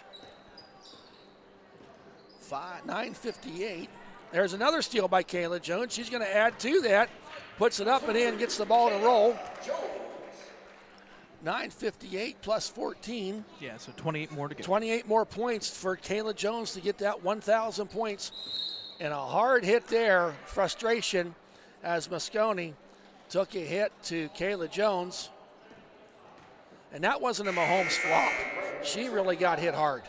958. There's another steal by Kayla Jones. She's going to add to that. Puts it up and in, gets the ball to roll. 958 plus 14. Yeah, so 28 more to go. 28 more points for Kayla Jones to get that 1,000 points. And a hard hit there, frustration, as Mosconi took a hit to Kayla Jones. And that wasn't a Mahomes flop. She really got hit hard.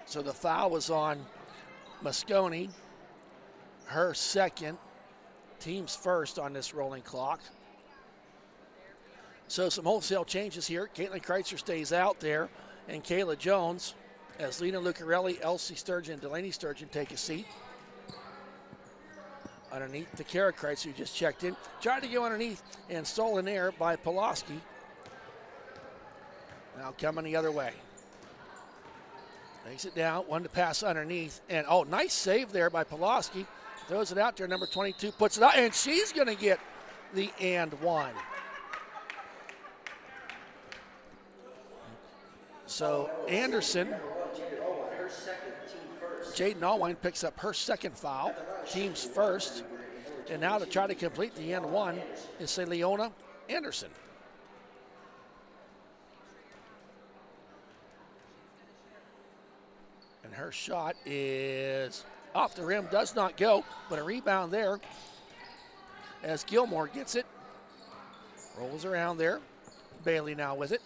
So the foul was on Mosconi. Her second, team's first on this rolling clock. So some wholesale changes here. Caitlin Kreitzer stays out there, and Kayla Jones, as Lena Lucarelli, Elsie Sturgeon, and Delaney Sturgeon take a seat. Underneath to Kara Kreitzer, who just checked in. Tried to go underneath and stolen there by Pulaski. Now coming the other way. Takes it down, one to pass underneath. And, nice save there by Pulaski. Throws it out there, number 22, puts it out, and she's going to get the and one. So Anderson, Jaden Allwine picks up her second foul, team's first. And now to try to complete the end one is Leona Anderson. And her shot is off the rim, does not go, but a rebound there as Gilmore gets it. Rolls around there. Bailey now with it.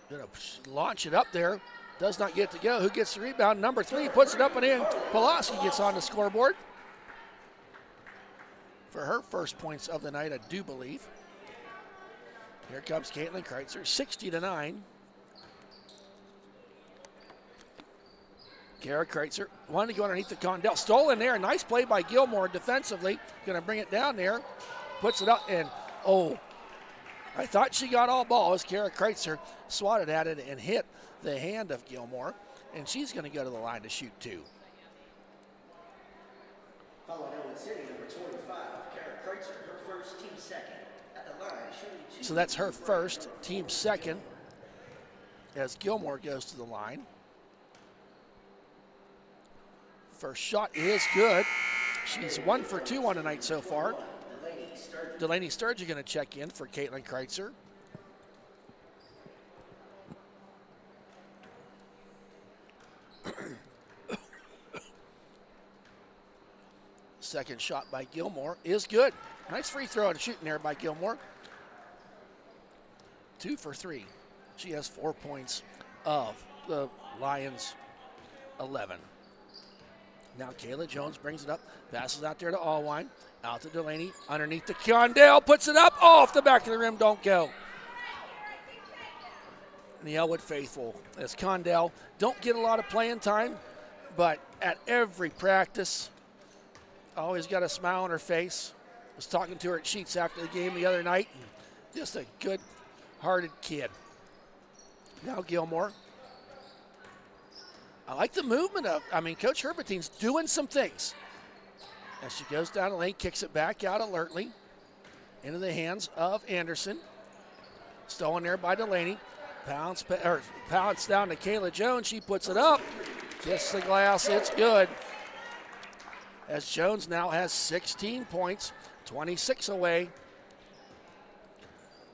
Gonna launch it up there. Does not get to go. Who gets the rebound? Number 3 puts it up and in. Pulaski gets on the scoreboard for her first points of the night, I do believe. Here comes Caitlin Kreitzer, 60-9. Kara Kreitzer wanted to go underneath the Condell. Stolen there. Nice play by Gilmore defensively. Going to bring it down there. Puts it up and, oh, I thought she got all ball as Kara Kreitzer swatted at it and hit the hand of Gilmore. And she's going to go to the line to shoot 2. Following Ellwood City, number 25, Kara Kreitzer, her first, team second. At the line, shooting 2. So that's her first, team second, as Gilmore goes to the line. First shot is good. She's 1 for 2 on the night so far. Delaney Sturgeon going to check in for Caitlin Kreitzer. Second shot by Gilmore is good. Nice free throw and shooting there by Gilmore. 2 for 3. She has 4 points of the Lions' 11. Now Kayla Jones brings it up, passes out there to Allwine, out to Delaney, underneath to Condell, puts it up, off the back of the rim, don't go. And the Ellwood faithful, as Condell don't get a lot of playing time, but at every practice, always got a smile on her face. Was talking to her at Sheets after the game the other night. Just a good-hearted kid. Now Gilmore. I like the movement of, Coach Herbertine's doing some things. As she goes down the lane, kicks it back out alertly into the hands of Anderson. Stolen there by Delaney. Pounce down to Kayla Jones. She puts it up. Kiss the glass. It's good. As Jones now has 16 points, 26 away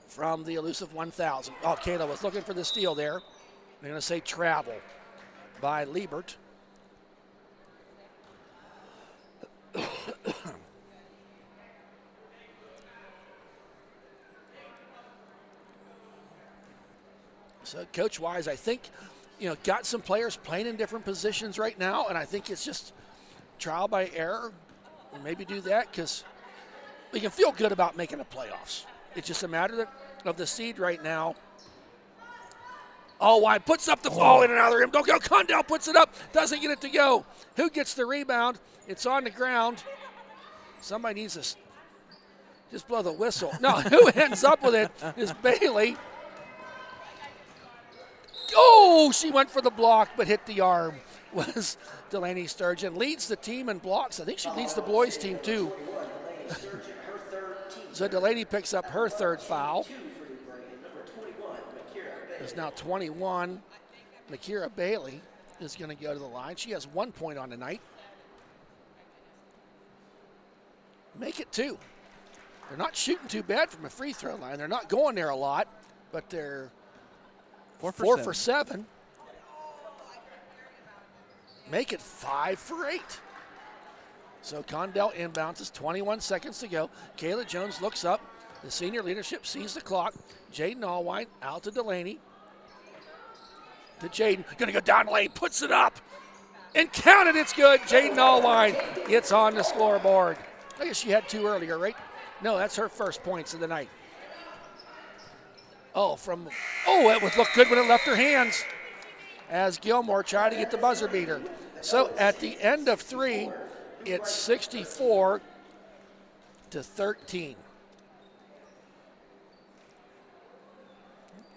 from the elusive 1,000. Oh, Kayla was looking for the steal there. They're going to say travel by Liebert. So coach-wise, I think, got some players playing in different positions right now, and I think it's just trial by error. And maybe do that because we can feel good about making the playoffs. It's just a matter of the seed right now. All wide, puts up the ball in and out of the rim. Don't go. Condell puts it up, doesn't get it to go. Who gets the rebound? It's on the ground. Somebody needs to just blow the whistle. No, who ends up with it is Bailey. Oh, she went for the block but hit the arm. Was Delaney Sturgeon. Leads the team in blocks. I think she leads the boys team too. So Delaney picks up her third foul. It's now 21. Makira Bailey is going to go to the line. She has 1 point on the night. Make it 2. They're not shooting too bad from a free throw line. They're not going there a lot, but they're 4 for 7. Make it 5 for 8. So Condell inbounds, 21 seconds to go. Kayla Jones looks up. The senior leadership sees the clock. Jaden Allwine out to Delaney. To Jaden, gonna go down the lane, puts it up. And counted, it's good. Jaden Allwine gets on the scoreboard. I guess she had 2 earlier, right? No, that's her first points of the night. It would look good when it left her hands as Gilmore tried to get the buzzer beater. So at the end of 3, it's 64-13.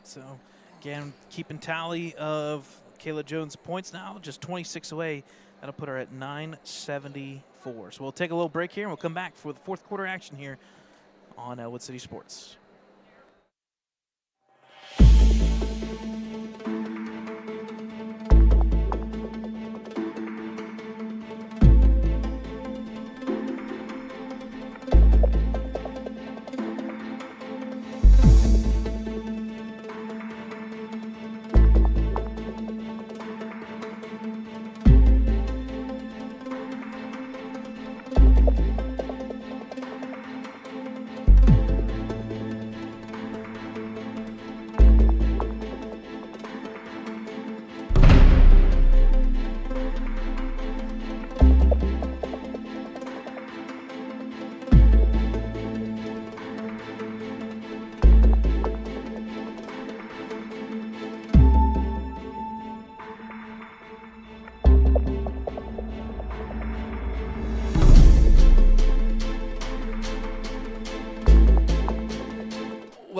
So again, keeping tally of Kayla Jones' points now, just 26 away. That'll put her at 974. So we'll take a little break here, and we'll come back for the fourth quarter action here on Ellwood City Sports.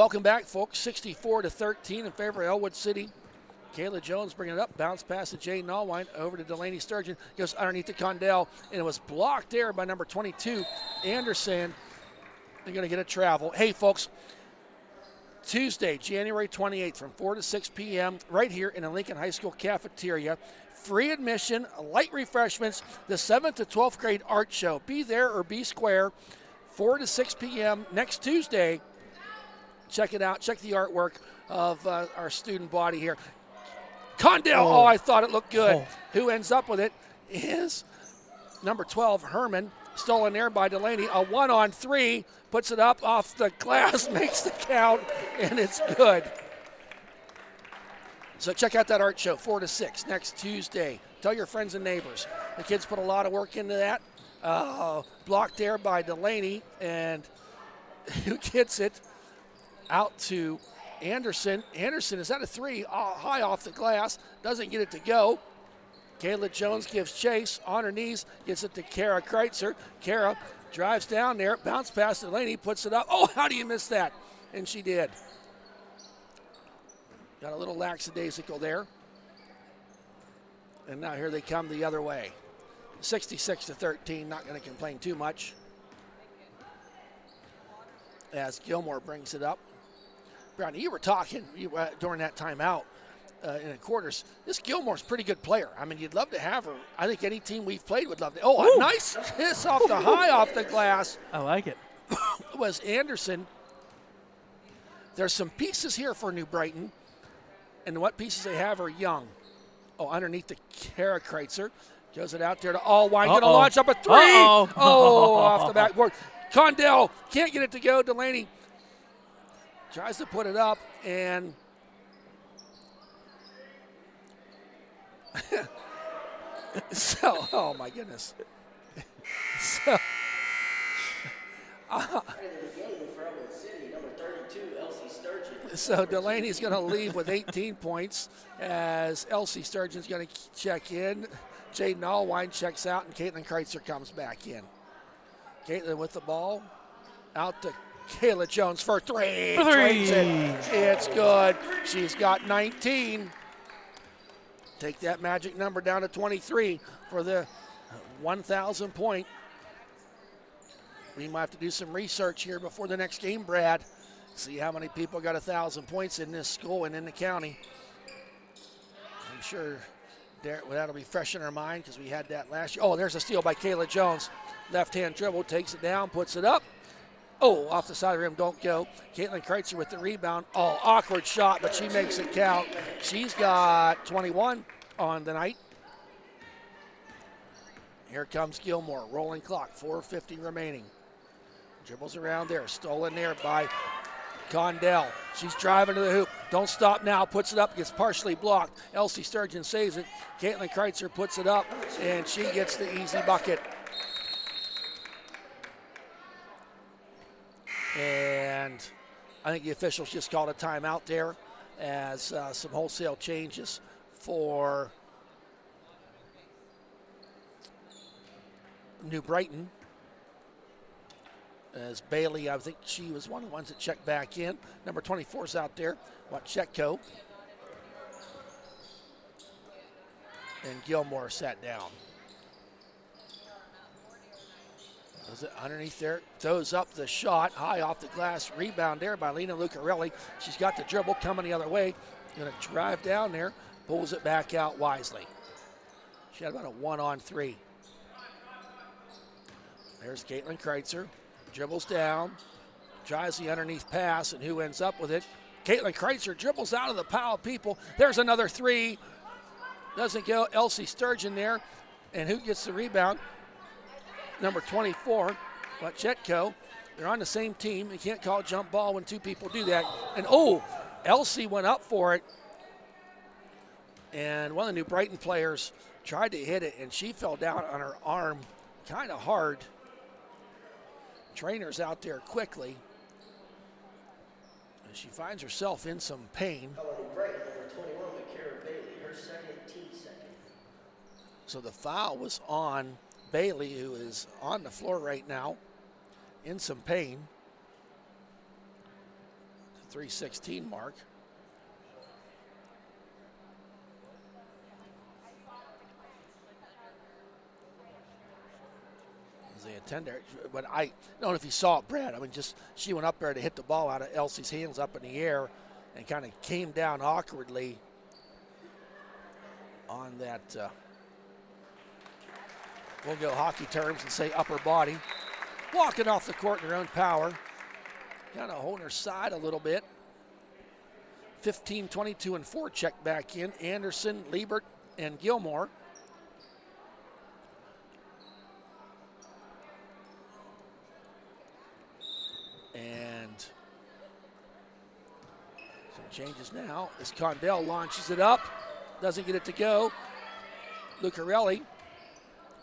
Welcome back, folks. 64-13 in favor of Ellwood City. Kayla Jones bringing it up. Bounce pass to Jay Nallwine over to Delaney Sturgeon. Goes underneath to Condell, and it was blocked there by number 22, Anderson. They're going to get a travel. Hey, folks, Tuesday, January 28th from 4 to 6 p.m. right here in the Lincoln High School cafeteria. Free admission, light refreshments, the 7th to 12th grade art show. Be there or be square. 4 to 6 p.m. next Tuesday. Check it out. Check the artwork of our student body here. Condell, oh, I thought it looked good. Oh. Who ends up with it is number 12, Herman. Stolen there by Delaney. A 1-on-3. Puts it up off the glass, makes the count, and it's good. So check out that art show, 4 to 6 next Tuesday. Tell your friends and neighbors. The kids put a lot of work into that. Blocked there by Delaney, and who gets it out to Anderson. Anderson is at a 3, high off the glass, doesn't get it to go. Kayla Jones gives chase on her knees, gets it to Kara Kreitzer. Kara drives down there, bounce past Delaney, puts it up. Oh, how do you miss that? And she did. Got a little lackadaisical there. And now here they come the other way. 66-13, not going to complain too much. As Gilmore brings it up. Brownie, you were talking during that timeout in the quarters. This Gilmore's a pretty good player. I mean, you'd love to have her. I think any team we've played would love to. Oh, a nice kiss off the high off the glass. I like it. Was Anderson. There's some pieces here for New Brighton. And what pieces they have are young. Oh, underneath the Kara Kreitzer. Goes it out there to Allwine. Going to launch up a 3. Oh, off the backboard. Condell can't get it to go. Delaney tries to put it up, and so, oh my goodness. So Delaney's going to leave with 18 points as Elsie Sturgeon's going to check in. Jaden Allwine checks out, and Caitlin Kreitzer comes back in. Caitlin with the ball. Out to Kayla Jones for 3. For 3. It's good. She's got 19. Take that magic number down to 23 for the 1,000 point. We might have to do some research here before the next game, Brad. See how many people got 1,000 points in this school and in the county. I'm sure that'll be fresh in our mind because we had that last year. Oh, there's a steal by Kayla Jones. Left-hand dribble, takes it down, puts it up. Oh, off the side of the rim, don't go. Caitlin Kreitzer with the rebound. Oh, awkward shot, but she makes it count. She's got 21 on the night. Here comes Gilmore, rolling clock, 4:50 remaining. Dribbles around there, stolen there by Condell. She's driving to the hoop. Don't stop now. Puts it up. Gets partially blocked. Elsie Sturgeon saves it. Caitlin Kreitzer puts it up, and she gets the easy bucket. And I think the officials just called a timeout there as some wholesale changes for New Brighton. As Bailey, I think she was one of the ones that checked back in. Number 24 is out there. Wachecko. And Gilmore sat down. Was it underneath there? Throws up the shot, high off the glass. Rebound there by Lena Lucarelli. She's got the dribble coming the other way. Going to drive down there. Pulls it back out wisely. She had about a 1-on-3. There's Caitlin Kreitzer. Dribbles down, tries the underneath pass, and who ends up with it? Caitlin Kreitzer dribbles out of the pile of people. There's another 3. Doesn't go. Elsie Sturgeon there. And who gets the rebound? Number 24, Wachecko. They're on the same team. You can't call a jump ball when two people do that. And, oh, Elsie went up for it. And one of the New Brighton players tried to hit it, and she fell down on her arm kind of hard. Trainer's out there quickly. And she finds herself in some pain. So the foul was on Bailey, who is on the floor right now in some pain. 3:16 mark. As they attend there, but I don't know if you saw it, Brad. I mean, just she went up there to hit the ball out of Elsie's hands up in the air and kind of came down awkwardly on that. We'll go hockey terms and say upper body. Walking off the court in her own power. Kind of holding her side a little bit. 15, 22, and 4 check back in. Anderson, Liebert, and Gilmore. And some changes now as Condell launches it up. Doesn't get it to go. Lucarelli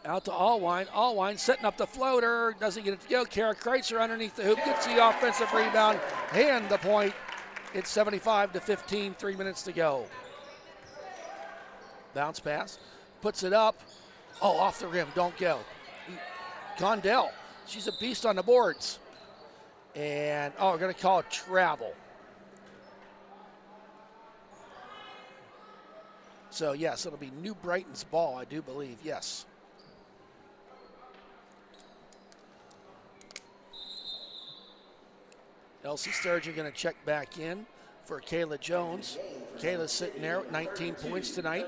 out to Allwine. Allwine setting up the floater. Doesn't get it to go. Kara Kreitzer underneath the hoop. Gets the offensive rebound. And the point. It's 75-15. 3 minutes to go. Bounce pass. Puts it up. Oh, off the rim. Don't go. Condell. She's a beast on the boards. And, we're going to call it travel. So, yes, it'll be New Brighton's ball, I do believe. Yes. Elsie Sturgeon going to check back in for Kayla Jones. Kayla's sitting there with 19 points tonight.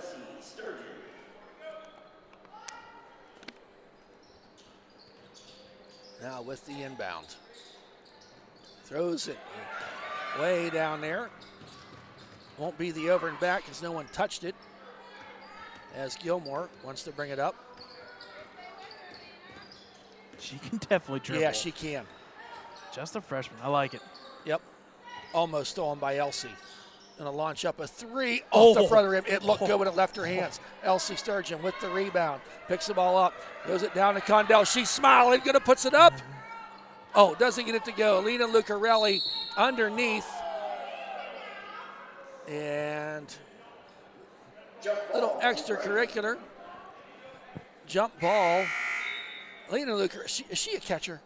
Now with the inbound. Throws it way down there. Won't be the over and back because no one touched it. As Gilmore wants to bring it up. She can definitely dribble. Yeah, she can. Just a freshman. I like it. Yep. Almost stolen by Elsie. Gonna launch up a 3 off the front of the rim. It looked good when it left her hands. Elsie Sturgeon with the rebound. Picks the ball up. Goes it down to Condell. She's smiling. Gonna puts it up. Oh, doesn't get it to go. Lena Lucarelli underneath. And a little extracurricular. Jump ball. Lena Lucarelli, is she a catcher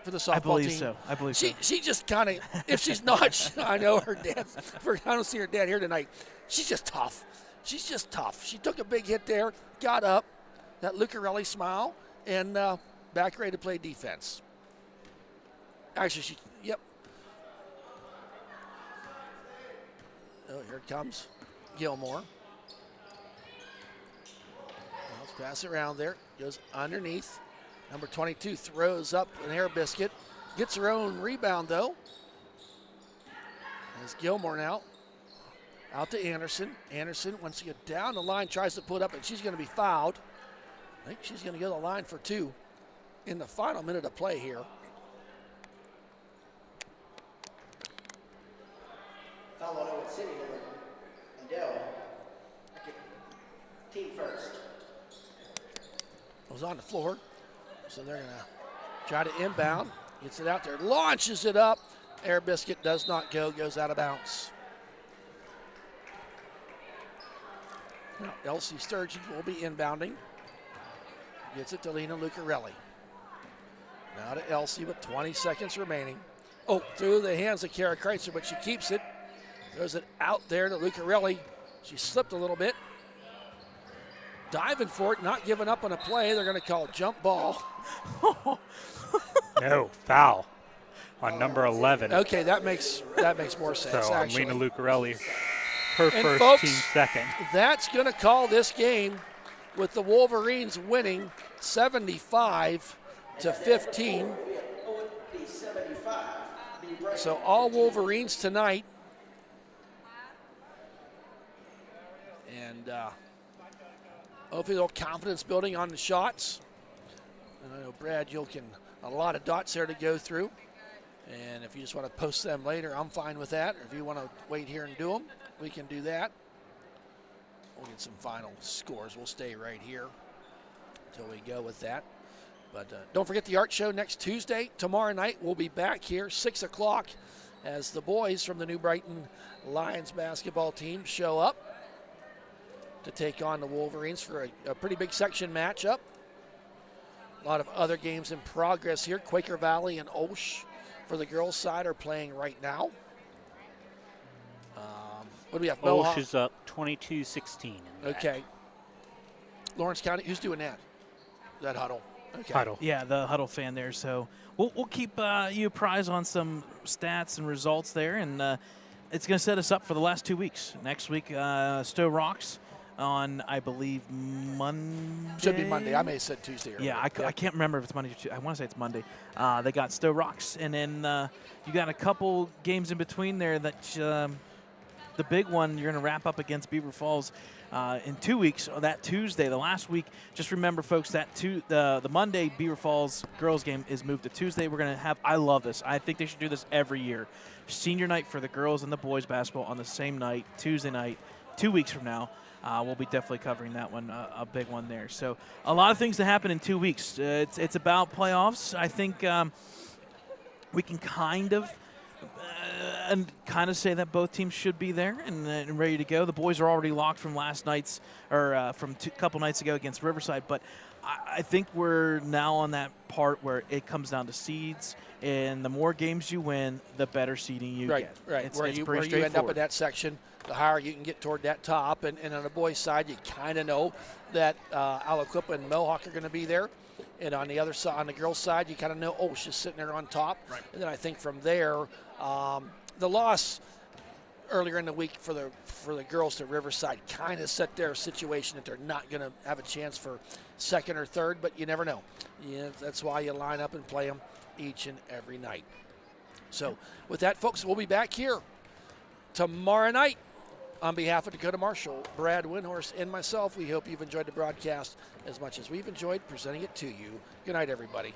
for the softball team? I believe so. She just kind of, if she's not, I know her dad, I don't see her dad here tonight. She's just tough. She's just tough. She took a big hit there, got up, that Lucarelli smile, and back ready to play defense. Actually, yep. Oh, here it comes. Gilmore. Let's pass it around there. Goes underneath. Number 22 throws up an air biscuit. Gets her own rebound, though. There's Gilmore now. Out to Anderson. Anderson, once you get down the line, tries to put up, and she's going to be fouled. I think she's going to go to the line for 2 in the final minute of play here. Foul on Ellwood City, number Adele. Team first. Was on the floor. So they're going to try to inbound. Gets it out there. Launches it up. Air biscuit does not go. Goes out of bounds. Now, Elsie Sturgeon will be inbounding. Gets it to Lena Lucarelli. Now to Elsie with 20 seconds remaining. Oh, through the hands of Kara Kreitzer, but she keeps it. Throws it out there to Lucarelli. She slipped a little bit. Diving for it, not giving up on a play. They're going to call jump ball. No, foul on number 11. Okay, that makes more sense, So actually. Lena Lucarelli, her And first, folks, team second. That's going to call this game with the Wolverines winning 75-15. So all Wolverines tonight. And hopefully a little confidence building on the shots. I know, Brad, a lot of dots there to go through. And if you just want to post them later, I'm fine with that. Or if you want to wait here and do them, we can do that. We'll get some final scores. We'll stay right here until we go with that. But don't forget the art show next Tuesday. Tomorrow night we'll be back here, 6 o'clock, as the boys from the New Brighton Lions basketball team show up to take on the Wolverines for a pretty big section matchup. A lot of other games in progress here. Quaker Valley and Osh for the girls' side are playing right now. What do we have? Mohawk. Osh is up 22-16. in that. Okay. Lawrence County, who's doing that? That huddle. Okay. Huddle. Yeah, the huddle fan there. So we'll keep you apprised on some stats and results there, and it's going to set us up for the last 2 weeks. Next week, Stowe Rocks on, I believe, Monday. Should be Monday. I may have said Tuesday. Yeah, I can't remember if it's Monday or Tuesday. I want to say it's Monday. They got Stowe Rocks, and then you got a couple games in between there that the big one you're going to wrap up against Beaver Falls in 2 weeks. That Tuesday, the last week. Just remember, folks, that the Monday Beaver Falls girls game is moved to Tuesday. We're going to have. I love this. I think they should do this every year. Senior night for the girls and the boys basketball on the same night, Tuesday night, 2 weeks from now. We'll be definitely covering that one, a big one there. So a lot of things to happen in 2 weeks. It's about playoffs. I think we can kind of say that both teams should be there and ready to go. The boys are already locked from last night's or from a couple nights ago against Riverside, but I think we're now on that part where it comes down to seeds, and the more games you win, the better seeding you get. Right, It's where pretty you end up in straightforward. that section, the higher you can get toward that top. And on the boys' side, you kind of know that Aliquippa and Mohawk are going to be there. And on the other side, on the girls' side, you kind of know, oh, she's sitting there on top. Right. And then I think from there, the loss earlier in the week for the girls to Riverside kind of set their situation that they're not going to have a chance for second or third, but you never know. Yeah, that's why you line up and play them each and every night. So with that, folks, we'll be back here tomorrow night. On behalf of Dakota Marshall, Brad Windhorst, and myself, we hope you've enjoyed the broadcast as much as we've enjoyed presenting it to you. Good night, everybody.